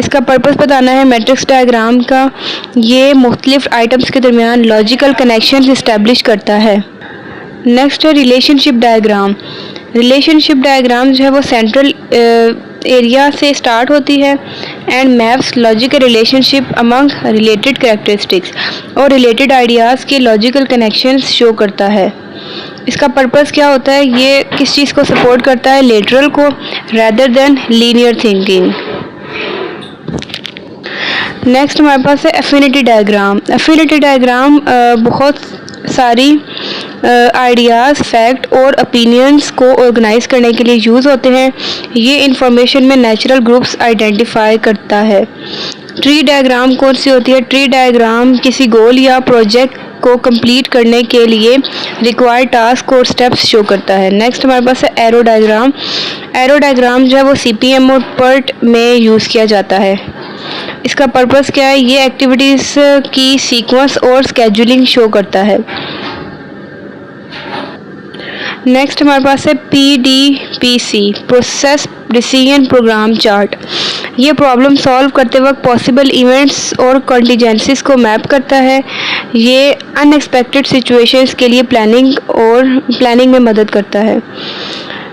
इसका पर्पस बताना है मैट्रिक्स डायग्राम का। ये मुख्तलिफ आइटम्स के दरमियान लॉजिकल कनेक्शंस इस्टेब्लिश करता है। नेक्स्ट है रिलेशनशिप डायग्राम। रिलेशनशिप डायग्राम जो है वो सेंट्रल एरिया से स्टार्ट होती है and maps logical relationship among related characteristics और रिलेटेड आइडियाज़ के लॉजिकल कनेक्शंस शो करता है। इसका पर्पस क्या होता है? ये किस चीज़ को सपोर्ट करता है? लेटरल को rather than linear thinking. Next हमारे पास है एफिनिटी डायग्राम। एफिनिटी डायग्राम बहुत सारी आइडियाज़, फैक्ट और ओपिनियंस को ऑर्गेनाइज करने के लिए यूज़ होते हैं। ये इंफॉर्मेशन में नेचुरल ग्रुप्स आइडेंटिफाई करता है। ट्री डायग्राम कौन सी होती है? ट्री डायग्राम किसी गोल या प्रोजेक्ट को कंप्लीट करने के लिए रिक्वायर्ड टास्क और स्टेप्स शो करता है। नेक्स्ट हमारे पास है एरो डायग्राम। एरो डायग्राम जो है वो CPM और PERT में यूज़ किया जाता है। इसका पर्पस क्या है? ये एक्टिविटीज़ की सीक्वेंस और स्केड्यूलिंग शो करता है। नेक्स्ट हमारे पास है PDPC, process decision program chart. ये प्रॉब्लम सॉल्व करते वक्त पॉसिबल इवेंट्स और कॉन्टीजेंसीज को मैप करता है। ये अनएक्सपेक्टेड सिचुएशंस के लिए प्लानिंग में मदद करता है।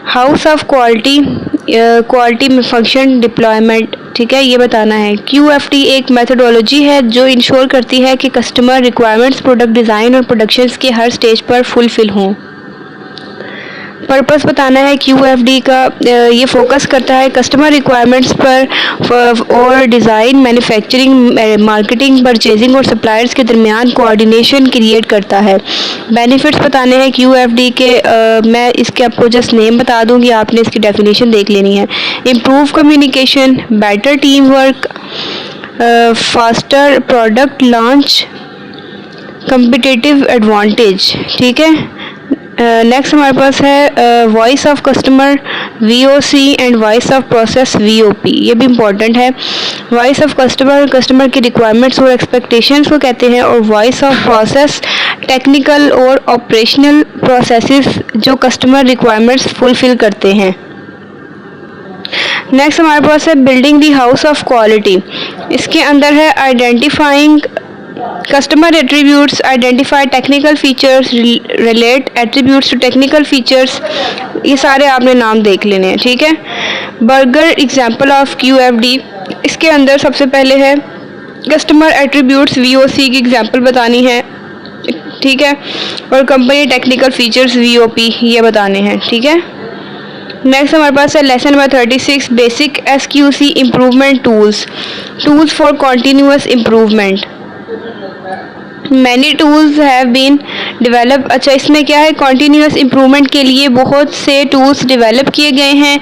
हाउस ऑफ क्वालिटी में फंक्शन डिप्लॉयमेंट, ठीक है, ये बताना है। QFD एक मेथडोलॉजी है जो इंश्योर करती है कि कस्टमर रिक्वायरमेंट्स प्रोडक्ट डिज़ाइन और प्रोडक्शंस के हर स्टेज पर फुलफिल हों। पर्पस बताना है QFD का। ये फोकस करता है कस्टमर रिक्वायरमेंट्स पर और डिज़ाइन, मैन्युफैक्चरिंग, मार्केटिंग, परचेजिंग और सप्लायर्स के दरमियान कोऑर्डिनेशन क्रिएट करता है। बेनिफिट्स बताने हैं QFD के। मैं इसके आपको जस्ट नेम बता दूंगी, आपने इसकी डेफिनेशन देख लेनी है। Improve communication, better team work, faster product launch, competitive advantage, ठीक है। नेक्स्ट हमारे पास है voice of customer VOC and voice of process VOP। ये भी इम्पॉर्टेंट है। वॉइस ऑफ कस्टमर की रिक्वायरमेंट्स और एक्सपेक्टेशंस को कहते हैं और वॉइस ऑफ प्रोसेस टेक्निकल और ऑपरेशनल प्रोसेसेस जो कस्टमर रिक्वायरमेंट्स फुलफिल करते हैं। नेक्स्ट हमारे पास है building the house of quality. इसके अंदर है identifying customer attributes, identify technical features, relate attributes to technical features. ये सारे आपने नाम देख लेने हैं, ठीक है। Burger example of QFD। इसके अंदर सबसे पहले है कस्टमर एट्रीब्यूट्स VOC की एग्जांपल बतानी है, ठीक है, और कंपनी टेक्निकल फीचर्स VOP ये बताने हैं, ठीक है। नेक्स्ट हमारे पास है lesson number 36, basic SQC improvement tools for continuous improvement. Many tools have been develop. अच्छा, इसमें क्या है? कॉन्टीन्यूअस इम्प्रूवमेंट के लिए बहुत से टूल्स डेवलप किए गए हैं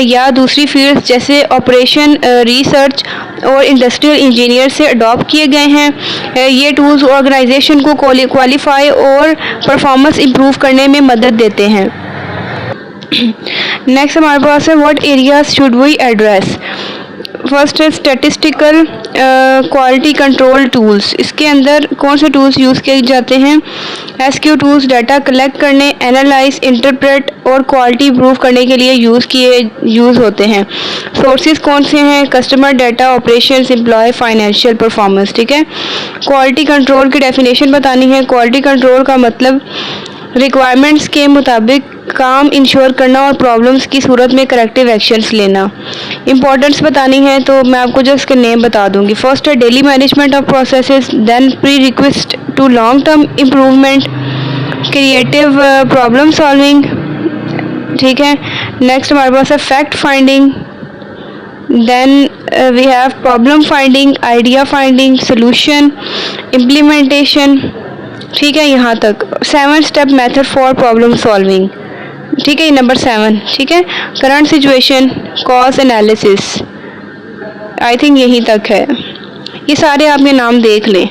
या दूसरी फील्ड्स जैसे ऑपरेशन, रिसर्च और इंडस्ट्रियल इंजीनियर से अडॉप्ट किए गए हैं। ये टूल्स ऑर्गेनाइजेशन को क्वालिफाई और परफॉर्मेंस इम्प्रूव करने में मदद देते हैं। नेक्स्ट हमारे पास है what areas should we address. First है स्टैटिस्टिकल क्वालिटी कंट्रोल टूल्स। इसके अंदर कौन से टूल्स यूज़ किए जाते हैं? एसक्यू टूल्स डाटा कलेक्ट करने, एनालाइज, इंटरप्रेट और क्वालिटी इंप्रूव करने के लिए यूज़ होते हैं। सोर्सेज कौन से हैं? Customer data, operations, employ, financial performance. ठीक है। क्वालिटी कंट्रोल की डेफिनेशन बतानी है। क्वालिटी कंट्रोल का मतलब रिक्वायरमेंट्स के मुताबिक काम इंश्योर करना और प्रॉब्लम्स की सूरत में करेक्टिव एक्शंस लेना। इंपॉर्टेंस बतानी है तो मैं आपको जो इसके नेम बता दूंगी। फर्स्ट है daily management of processes, then pre request to long term improvement, creative problem solving. ठीक है। नेक्स्ट हमारे पास है fact finding, then we have problem finding, idea finding, solution, implementation. ठीक है, यहाँ तक 7 step method for problem solving. ठीक है, नंबर 7। ठीक है। Current situation, cause analysis, I think यहीं तक है। ये सारे आप ये नाम देख लें।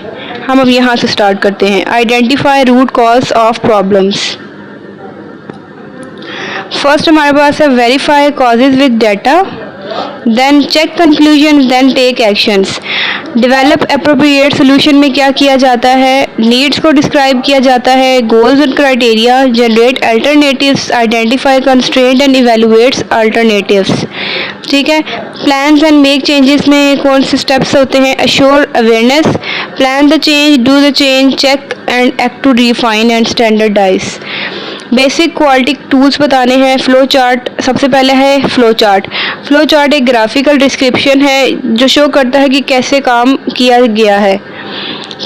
हम अब यहाँ से स्टार्ट करते हैं। Identify root cause of problems. First हमारे पास है verify causes with data, then check conclusion, then take actions. Develop appropriate solution में क्या किया जाता है? नीड्स को डिस्क्राइब किया जाता है, goals and criteria, generate alternatives, identify constraint and evaluates alternatives. ठीक है। प्लान्स एंड मेक चेंजेस में कौन से स्टेप्स होते हैं? Assure awareness, plan the change, do the change, check and act to refine and standardise. Basic quality tools बताने हैं। Flow chart सबसे पहले है। फ्लो चार्ट एक ग्राफिकल डिस्क्रिप्शन है जो शो करता है कि कैसे काम किया गया है।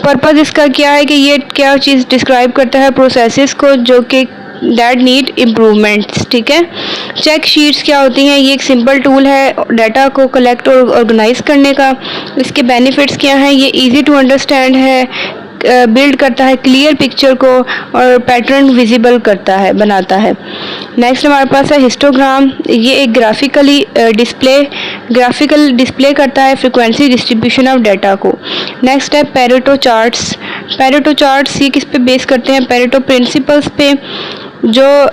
पर्पस इसका क्या है कि ये क्या चीज़ डिस्क्राइब करता है? प्रोसेसेस को जो कि दैट नीड इम्प्रूवमेंट्स। ठीक है। चेक शीट्स क्या होती हैं? ये एक सिंपल टूल है डाटा को कलेक्ट और ऑर्गेनाइज करने का। इसके बेनिफिट्स क्या हैं? ये इजी टू अंडरस्टैंड है, बिल्ड करता है क्लियर पिक्चर को और पैटर्न विजिबल बनाता है। नेक्स्ट हमारे पास है हिस्टोग्राम। ये एक ग्राफिकल डिस्प्ले करता है फ्रीक्वेंसी डिस्ट्रीब्यूशन ऑफ डाटा को। नेक्स्ट है पेरेटो चार्ट्स ये किस पे बेस करते हैं? पेरेटो प्रिंसिपल्स पे, जो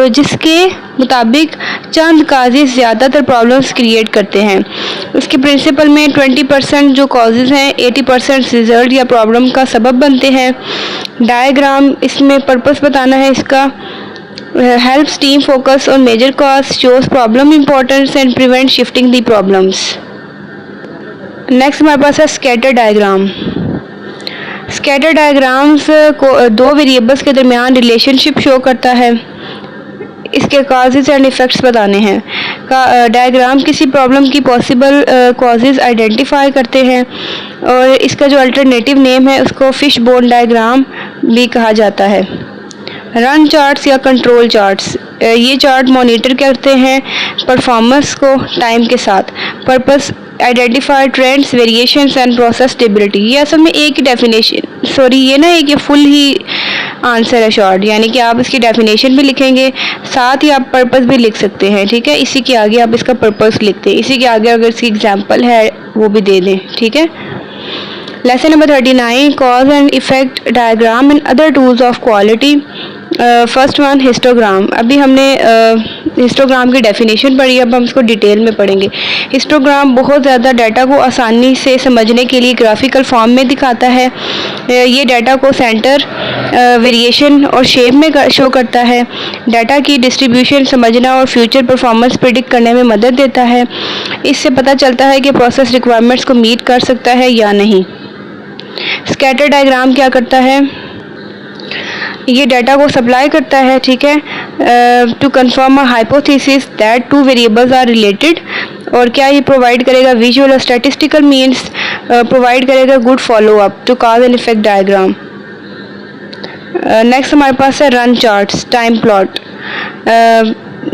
जिसके मुताबिक चंद काजेज ज़्यादातर प्रॉब्लम्स क्रिएट करते हैं। उसके प्रिंसिपल में 20% जो कॉजेज़ हैं 80% रिजल्ट या प्रॉब्लम का सबब बनते हैं। डायग्राम, इसमें पर्पस बताना है इसका। Helps team focus on major cause, shows problem importance and prevent shifting the problems. Next हमारे पास है स्कैटर डायग्राम। स्कैटर डायग्राम्स को दो वेरिएबल्स के दरमियान रिलेशनशिप शो करता है। इसके काजेज एंड इफ़ेक्ट्स बताने हैं। डायग्राम किसी प्रॉब्लम की पॉसिबल कॉजेज आइडेंटिफाई करते हैं और इसका जो अल्टरनेटिव नेम है उसको फिश बोन डायग्राम भी कहा जाता है। रन चार्ट्स या कंट्रोल चार्ट्स, ये चार्ट मॉनिटर करते हैं परफॉर्मेंस को टाइम के साथ। Purpose identify trends, variations and process stability. ये असल में एक ही डेफिनेशन, सॉरी ये ना एक ये फुल ही आंसर है शॉर्ट, यानी कि आप इसकी डेफिनेशन भी लिखेंगे साथ ही आप पर्पस भी लिख सकते हैं। ठीक है। इसी के आगे आप इसका पर्पस लिखते हैं, इसी के आगे अगर इसकी एग्जांपल है वो भी दे दें। ठीक है। Lesson number 39 cause and effect diagram and other tools of quality. First one histogram. अभी हमने हिस्टोग्राम की डेफिनेशन पढ़ी, अब हम इसको डिटेल में पढ़ेंगे। हिस्टोग्राम बहुत ज़्यादा डाटा को आसानी से समझने के लिए ग्राफिकल फॉर्म में दिखाता है। ये डाटा को सेंटर, वेरिएशन और शेप में शो करता है। डाटा की डिस्ट्रीब्यूशन समझना और फ्यूचर परफॉर्मेंस प्रिडिक्ट करने में मदद देता है। इससे पता चलता है कि प्रोसेस रिक्वायरमेंट्स को मीट कर सकता है या नहीं। स्कैटर डायग्राम क्या करता है? ये डाटा को सप्लाई करता है। ठीक है। To confirm a hypothesis that two variables are related. और क्या ये प्रोवाइड करेगा? विजुअल और स्टैटिस्टिकल मीन्स प्रोवाइड करेगा good follow up to cause and effect diagram. Next हमारे पास है run charts, time plot.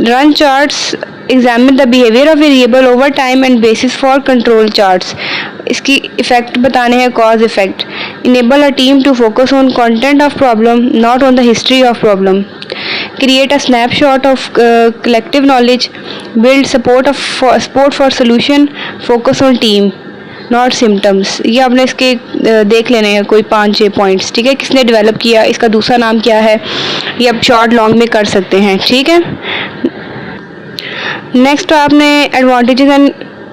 Run charts examine the behaviour of variable over time and basis for control charts. इसकी effect बताने हैं, cause effect. Enable a team to focus on content of problem not on the history of problem. Create a snapshot of collective knowledge. Build support for solution. Focus on team not symptoms. ये आपने इसके देख लेने हैं कोई 5-6 points. ठीक है। किसने डेवलप किया, इसका दूसरा नाम क्या है, ये आप शॉर्ट लॉन्ग में कर सकते हैं। ठीक है। नेक्स्ट आपने advantages and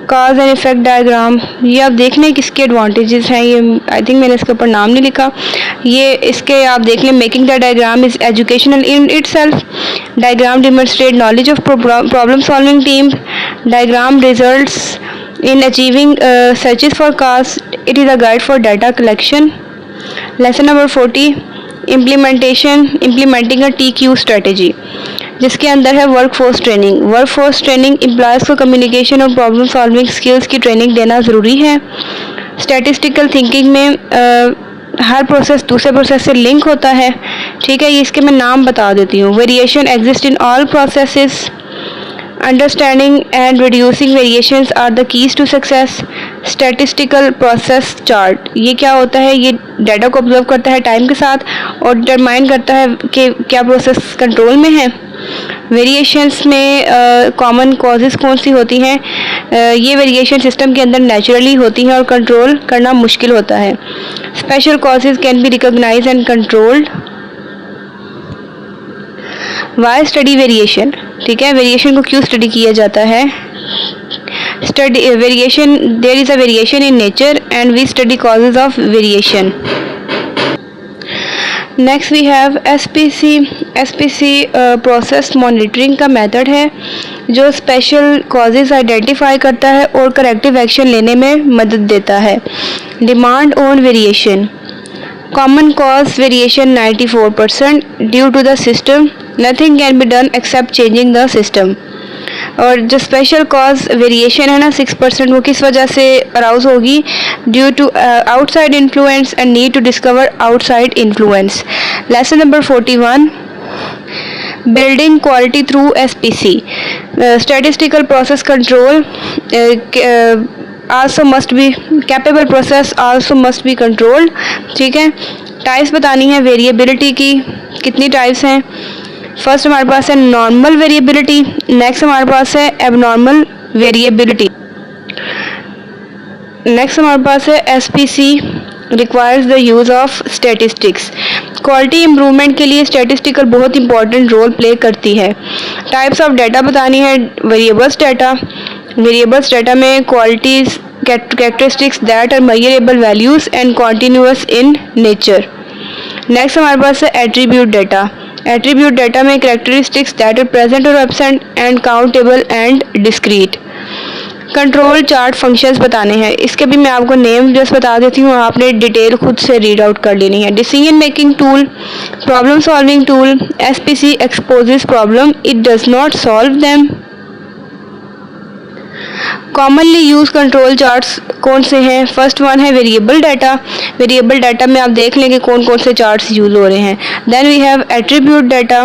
cause and effect diagram, ये आप देख लें किसके एडवांटेजेस हैं। ये आई थिंक मैंने इसके ऊपर नाम नहीं लिखा, ये इसके आप देख लें। Making the diagram is educational in itself. Diagram demonstrate knowledge of problem solving team. Diagram results in achieving searches for cause. It is a guide for data collection. Lesson number 40 implementing a TQ strategy, जिसके अंदर है workforce training. Workforce training employees को communication और problem solving skills की training देना ज़रूरी है। Statistical thinking में हर प्रोसेस दूसरे प्रोसेस से लिंक होता है, ठीक है। ये इसके मैं नाम बता देती हूँ। Variation exist in all processes. Understanding and reducing variations are the keys to success. Statistical process chart, ये क्या होता है? ये डाटा को ऑब्जर्व करता है टाइम के साथ और डिटरमाइन करता है कि क्या प्रोसेस कंट्रोल में है। वेरिएशंस में कॉमन कॉजेज़ कौन सी होती हैं? ये वेरिएशन सिस्टम के अंदर नेचुरली होती हैं और कंट्रोल करना मुश्किल होता है। Special causes can be recognised and controlled. Why study variation, ठीक है। वेरिएशन को क्यों स्टडी किया जाता है? Study variation, there is a variation in nature and we study causes of variation. Next we have SPC. SPC process monitoring का method है जो स्पेशल कॉजेज आइडेंटिफाई करता है और करेक्टिव एक्शन लेने में मदद देता है। Demand on variation, common cause variation 94% due to the system, nothing can be done except changing the system. और जो स्पेशल कॉज वेरिएशन है ना 6%, वो किस वजह से अराउज होगी? Due to outside influence and need to discover outside influence. Lesson number 41 building quality through SPC. Statistical process control also must be capable process also must be controlled, ठीक है। Types बतानी है वेरिएबिलिटी की, कितनी types हैं? First हमारे पास है नॉर्मल वेरिएबिलिटी, नेक्स्ट हमारे पास है एबनॉर्मल वेरिएबिलिटी, नेक्स्ट हमारे पास है SPC requires the use of statistics. Quality improvement के लिए स्टैटिस्टिकल बहुत इंपॉर्टेंट रोल प्ले करती है। टाइप्स ऑफ डाटा बतानी है वेरिएबल्स डाटा। वेरिएबल्स डाटा में qualities characteristics that are measurable values and continuous in nature. Next हमारे पास है एट्रीब्यूट डाटा। एट्रीब्यूट डाटा में कैरेक्टरिस्टिक्स दैट आर प्रेजेंट और absent and countable and discrete. Control chart functions बताने हैं, इसके भी मैं आपको नेम जस्ट बता देती हूँ, आपने डिटेल खुद से रीड आउट कर लेनी है। Decision making tool, problem solving tool. SPC exposes problem, it does not solve them. Commonly use control charts कौन से हैं? फर्स्ट वन है वेरिएबल डाटा। वेरिएबल डाटा में आप देख लेंगे कौन कौन से चार्ट्स यूज हो रहे हैं। Then we have attribute data.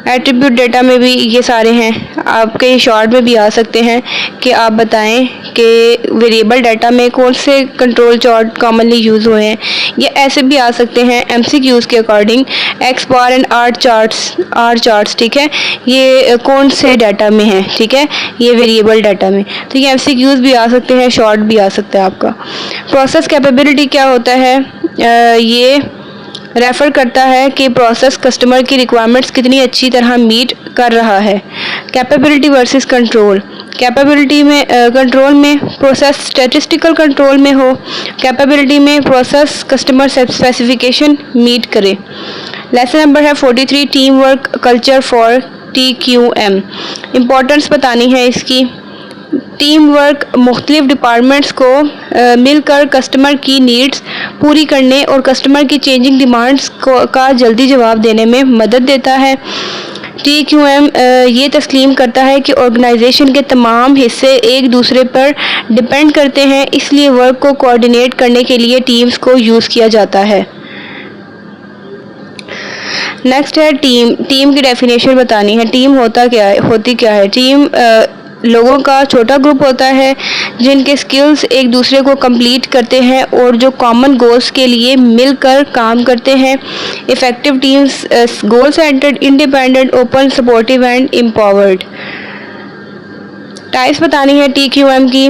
Attribute data में भी ये सारे हैं, आपके शॉर्ट में भी आ सकते हैं कि आप बताएं कि वेरिएबल डाटा में कौन से कंट्रोल चार्ट कॉमनली यूज़ हुए हैं। ये ऐसे भी आ सकते हैं एमसीक्यूज़ के according, x bar and R charts, ठीक है। ये कौन से डाटा में है, ठीक है, ये वेरिएबल डाटा में। तो ये एमसीक्यूज़ भी आ सकते हैं, शॉर्ट भी आ सकता है आपका। प्रोसेस कैपेबिलिटी क्या होता है? ये रेफ़र करता है कि प्रोसेस कस्टमर की रिक्वायरमेंट्स कितनी अच्छी तरह मीट कर रहा है। Capability versus control. कैपेबिलिटी में कंट्रोल में प्रोसेस स्टैटिस्टिकल कंट्रोल में हो, कैपेबिलिटी में प्रोसेस कस्टमर स्पेसिफिकेशन मीट करे। लेसन नंबर है 43 team work culture for TQM। Importance बतानी है इसकी। टीम वर्क मुख्तलिफ डिपार्टमेंट्स को मिलकर कस्टमर की नीड्स पूरी करने और कस्टमर की चेंजिंग डिमांड्स का जल्दी जवाब देने में मदद देता है। TQM ये तस्लीम करता है कि ऑर्गेनाइजेशन के तमाम हिस्से एक दूसरे पर डिपेंड करते हैं, इसलिए वर्क को कोऑर्डिनेट करने के लिए टीम्स को यूज़ किया जाता है। नेक्स्ट है टीम की डेफिनेशन बतानी है। टीम होती क्या है? टीम लोगों का छोटा ग्रुप होता है जिनके स्किल्स एक दूसरे को कंप्लीट करते हैं और जो कॉमन गोल्स के लिए मिलकर काम करते हैं। Effective teams goal centred, independent, open, supportive and empowered. Types बतानी है TQM की,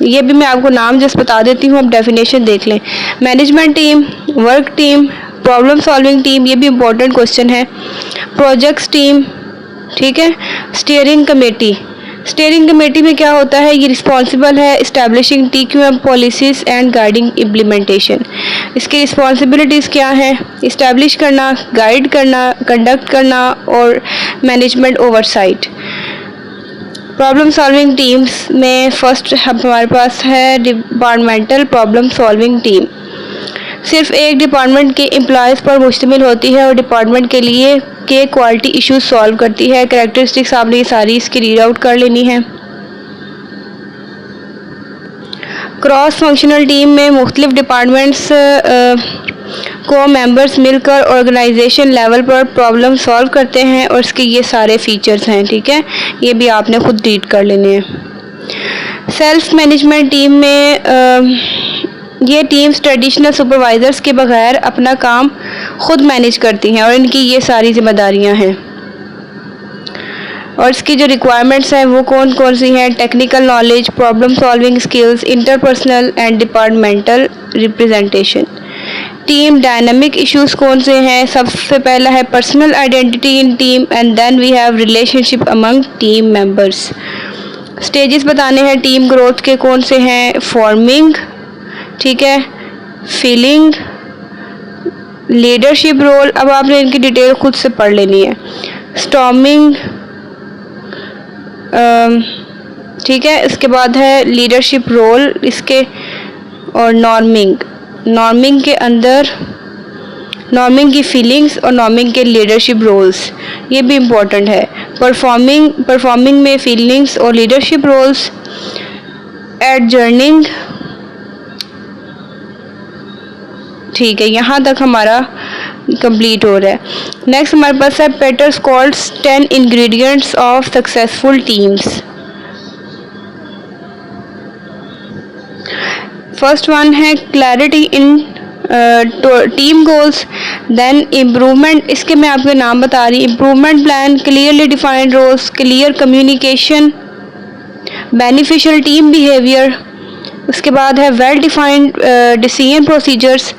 ये भी मैं आपको नाम जस्ट बता देती हूँ, अब डेफिनेशन देख लें। Management team, work team, problem solving team, ये भी इम्पोर्टेंट क्वेश्चन है। प्रोजेक्ट्स टीम, ठीक है। स्टीयरिंग कमेटी में क्या होता है, ये रिस्पॉन्सिबल है establishing TQM policies and guiding implementation. इसकी रिस्पॉन्सिबिलिटीज़ क्या हैं, इस्टेब्लिश करना, गाइड करना, कंडक्ट करना और management oversight. Problem solving teams में फर्स्ट हमारे पास है डिपार्टमेंटल प्रॉब्लम सॉल्विंग टीम। सिर्फ एक डिपार्टमेंट के एम्प्लॉयज़ पर मुश्तमिल होती है और डिपार्टमेंट के लिए के क्वालिटी इश्यूज सॉल्व करती है। कैरेक्टरिस्टिक्स आपने ये सारी इसकी रीड आउट कर लेनी है। क्रॉस फंक्शनल टीम में मुख्तलिफ डिपार्टमेंट्स को मेंबर्स मिलकर ऑर्गेनाइजेशन लेवल पर प्रॉब्लम सॉल्व करते हैं और इसके ये सारे फीचर्स हैं, ठीक है, ये भी आपने खुद रीड कर लेने हैं। सेल्फ मैनेजमेंट टीम में ये टीम्स ट्रेडिशनल सुपरवाइज़र्स के बगैर अपना काम खुद मैनेज करती हैं और इनकी ये सारी जिम्मेदारियां हैं। और इसकी जो रिक्वायरमेंट्स हैं वो कौन कौन सी हैं, technical knowledge, problem solving skills, interpersonal and departmental representation. Team dynamic issues कौन से हैं, सबसे पहला है personal identity in team and then we have relationship among team members. Stages बताने हैं टीम ग्रोथ के कौन से हैं, फॉर्मिंग, ठीक है, फीलिंग, लीडरशिप रोल, अब आपने इनकी डिटेल खुद से पढ़ लेनी है, स्टॉर्मिंग, ठीक है, इसके बाद है लीडरशिप रोल इसके, और नॉर्मिंग के अंदर नॉर्मिंग की फीलिंग्स और नॉर्मिंग के लीडरशिप रोल्स, ये भी इम्पोर्टेंट है। परफॉर्मिंग में फीलिंग्स और लीडरशिप रोल्स, एडजर्निंग, ठीक है, यहाँ तक हमारा कंप्लीट हो रहा है। नेक्स्ट हमारे पास है Peter Scholtes 10 ingredients of successful teams. First one है clarity in team goals, then improvement, इसके मैं आपको नाम बता रही, improvement plan, clearly defined roles, clear communication, beneficial team behaviour, उसके बाद है well defined decision procedures,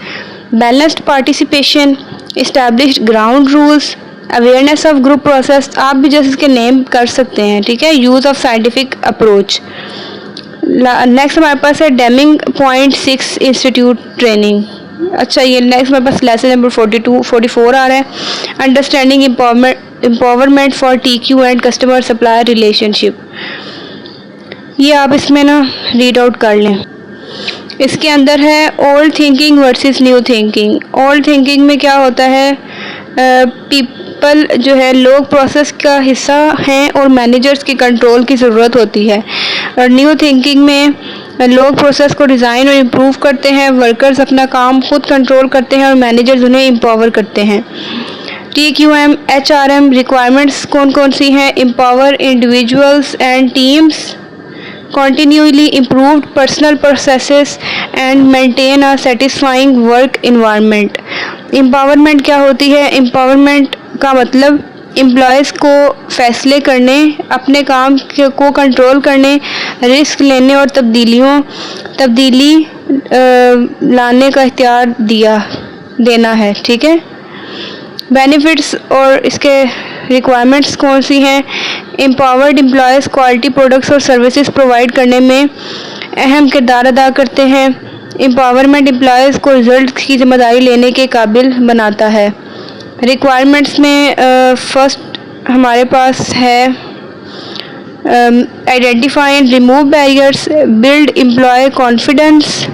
balanced participation, established ground rules, awareness of group process, आप भी जैसे इसके नेम कर सकते हैं, ठीक है, use of scientific approach. Next हमारे पास है डेमिंग पॉइंट 6 इंस्टीट्यूट ट्रेनिंग। अच्छा, ये नेक्स्ट हमारे पास लेसन नंबर 44 आ रहा है, understanding empowerment for TQ and customer supplier relationship. ये आप इसमें ना रीड आउट कर लें। इसके अंदर है old thinking versus new thinking. Old thinking में क्या होता है, पीपल जो है लोग प्रोसेस का हिस्सा हैं और मैनेजर्स की कंट्रोल की ज़रूरत होती है। और न्यू थिंकिंग में लोग प्रोसेस को डिज़ाइन और इम्प्रूव करते हैं, वर्कर्स अपना काम खुद कंट्रोल करते हैं और मैनेजर्स उन्हें एम्पावर करते हैं। TQM HRM रिक्वायरमेंट्स कौन कौन सी हैं, empower individuals and teams, continually improved personal processes and maintain a satisfying work environment। empowerment क्या होती है, empowerment का मतलब एम्प्लॉयज़ को फैसले करने, अपने काम को कंट्रोल करने, रिस्क लेने और तब्दीली लाने का इख्तियार देना है, ठीक है। बेनिफिट्स और इसके रिक्वायरमेंट्स कौन सी हैं, एम्पावर्ड एम्प्लॉयज़ क्वालिटी प्रोडक्ट्स और सर्विसेज प्रोवाइड करने में अहम किरदार अदा करते हैं। एम्पावरमेंट एम्प्लॉयज़ को रिजल्ट की जिम्मेदारी लेने के काबिल बनाता है। रिक्वायरमेंट्स में फर्स्ट हमारे पास है identify and remove barriers, build employ confidence.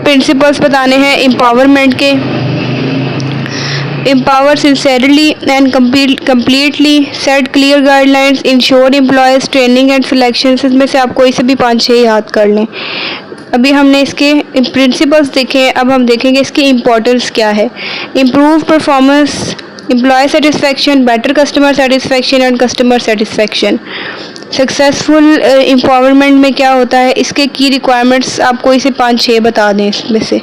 Principles बताने हैं एम्पावरमेंट के, empower sincerely and completely, set clear guidelines, ensure employees training and selections। इसमें से आप कोई से भी 5-6 याद कर लें। अभी हमने इसके प्रिंसिपल्स देखे, अब हम देखेंगे इसकी इम्पोर्टेंस क्या है। Improve performance, employ satisfaction, better customer satisfaction and customer satisfaction. Successful empowerment में क्या होता है, इसके की रिक्वायरमेंट्स आप कोई से 5-6 बता दें इसमें से।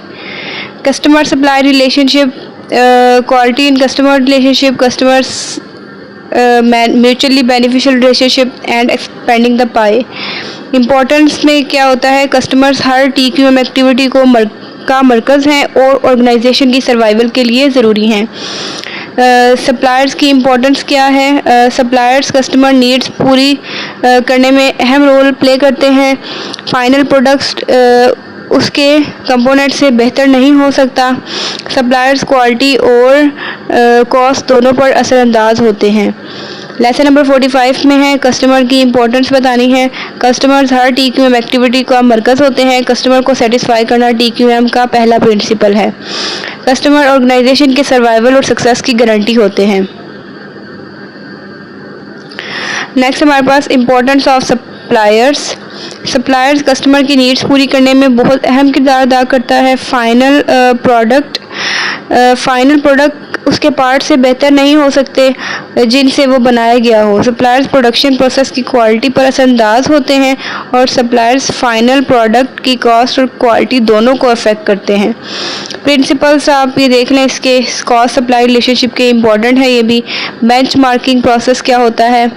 Customer supply relationship, quality in customer relationship, customers mutually beneficial relationship and expanding the pie। importance में क्या होता है, customers हर TQM एक्टिविटी का मरकज़ हैं और ऑर्गेनाइजेशन की सर्वाइवल के लिए ज़रूरी हैं। सप्लायर्स की इम्पोर्टेंस क्या है। सप्लायर्स कस्टमर नीड्स पूरी करने में अहम रोल प्ले करते हैं। फाइनल प्रोडक्ट्स उसके कंपोनेंट से बेहतर नहीं हो सकता। सप्लायर्स क्वालिटी और कॉस्ट दोनों पर असरअंदाज होते हैं। लेसन नंबर 45 में है कस्टमर की इम्पोर्टेंस बतानी है। कस्टमर्स हर TQM एक्टिविटी का मरकज़ होते हैं। कस्टमर को सेटिस्फाई करना TQM का पहला प्रिंसिपल है। कस्टमर ऑर्गेनाइजेशन के सर्वाइवल और सक्सेस की गारंटी होते हैं। नेक्स्ट हमारे पास importance of suppliers. Suppliers customer की नीड्स पूरी करने में बहुत अहम किरदार अदा करता है। फाइनल प्रोडक्ट उसके पार्ट से बेहतर नहीं हो सकते जिनसे वो बनाया गया हो। सप्लायर्स प्रोडक्शन प्रोसेस की क्वालिटी पर असरअंदाज होते हैं और सप्लायर्स फाइनल प्रोडक्ट की कॉस्ट और क्वालिटी दोनों को अफेक्ट करते हैं। प्रिंसिपल्स आप ये देख लें इसके, कॉस्ट सप्लाई रिलेशनशिप के इम्पॉर्टेंट है ये भी। बेंचमार्किंग प्रोसेस क्या होता है।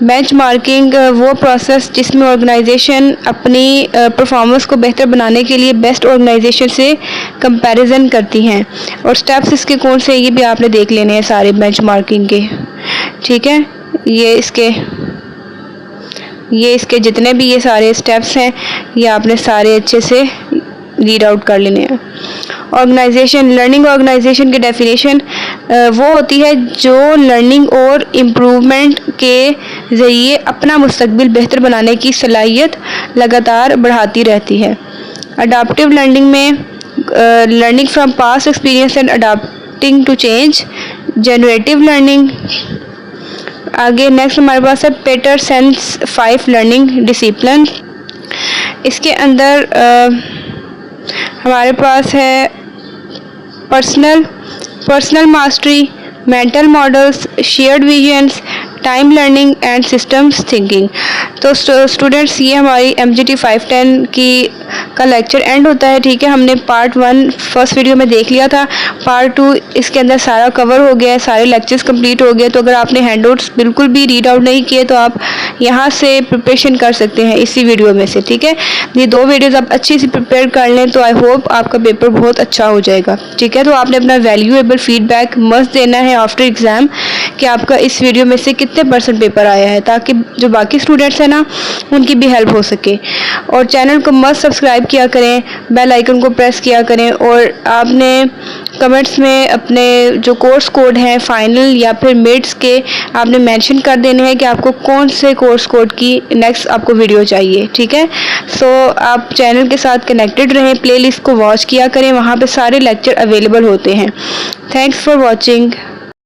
बेंचमार्किंग वो प्रोसेस जिसमें ऑर्गेनाइजेशन अपनी परफॉर्मेंस को बेहतर बनाने के लिए बेस्ट ऑर्गेनाइजेशन से कंपैरिजन करती हैं। और स्टेप्स इसके कौन से ये भी आपने देख लेने हैं सारे बेंचमार्किंग के, ठीक है। ये इसके जितने भी ये सारे स्टेप्स हैं ये आपने सारे अच्छे से रीड आउट कर लेने हैं। ऑर्गेनाइजेशन, लर्निंग ऑर्गेनाइजेशन की डेफिनेशन वो होती है जो लर्निंग और इम्प्रूवमेंट के ज़रिए अपना मुस्तकबिल बेहतर बनाने की सलाहियत लगातार बढ़ाती रहती है। अडाप्टिव लर्निंग में learning from past experience and adapting to change. Generative learning, आगे नेक्स्ट हमारे पास है पेटरसन्स 5 लर्निंग डिसिप्लिन। इसके अंदर हमारे पास है personal mastery, mental models, shared visions, time learning and systems thinking. तो स्टूडेंट्स ये हमारी MGT 510 का लेक्चर एंड होता है, ठीक है। हमने पार्ट 1 फर्स्ट वीडियो में देख लिया था। पार्ट 2 इसके अंदर सारा कवर हो गया है, सारे लेक्चर्स कंप्लीट हो गए। तो अगर आपने हैंडआउट्स बिल्कुल भी रीड आउट नहीं किए तो आप यहाँ से प्रिपरेशन कर सकते हैं इसी वीडियो में से, ठीक है। ये 2 वीडियोज़ आप अच्छी से प्रिपेयर कर लें तो आई होप आपका पेपर बहुत अच्छा हो जाएगा, ठीक है। तो आपने अपना वैल्यूएबल फीडबैक मस्ट देना है आफ्टर एग्ज़ाम कि आपका इस वीडियो में से कितने % पेपर आया है, ताकि जो बाकी स्टूडेंट्स हैं ना उनकी भी हेल्प हो सके। और चैनल को मस्ट सब्सक्राइब किया करें, बेल आइकन को प्रेस किया करें। और आपने कमेंट्स में अपने जो कोर्स कोड हैं फाइनल या फिर मिड्स के आपने मेंशन कर देने हैं कि आपको कौन से कोर्स कोड की नेक्स्ट आपको वीडियो चाहिए, ठीक है। सो आप चैनल के साथ कनेक्टेड रहें, प्लेलिस्ट को वॉच किया करें, वहाँ पे सारे लेक्चर अवेलेबल होते हैं। Thanks for watching.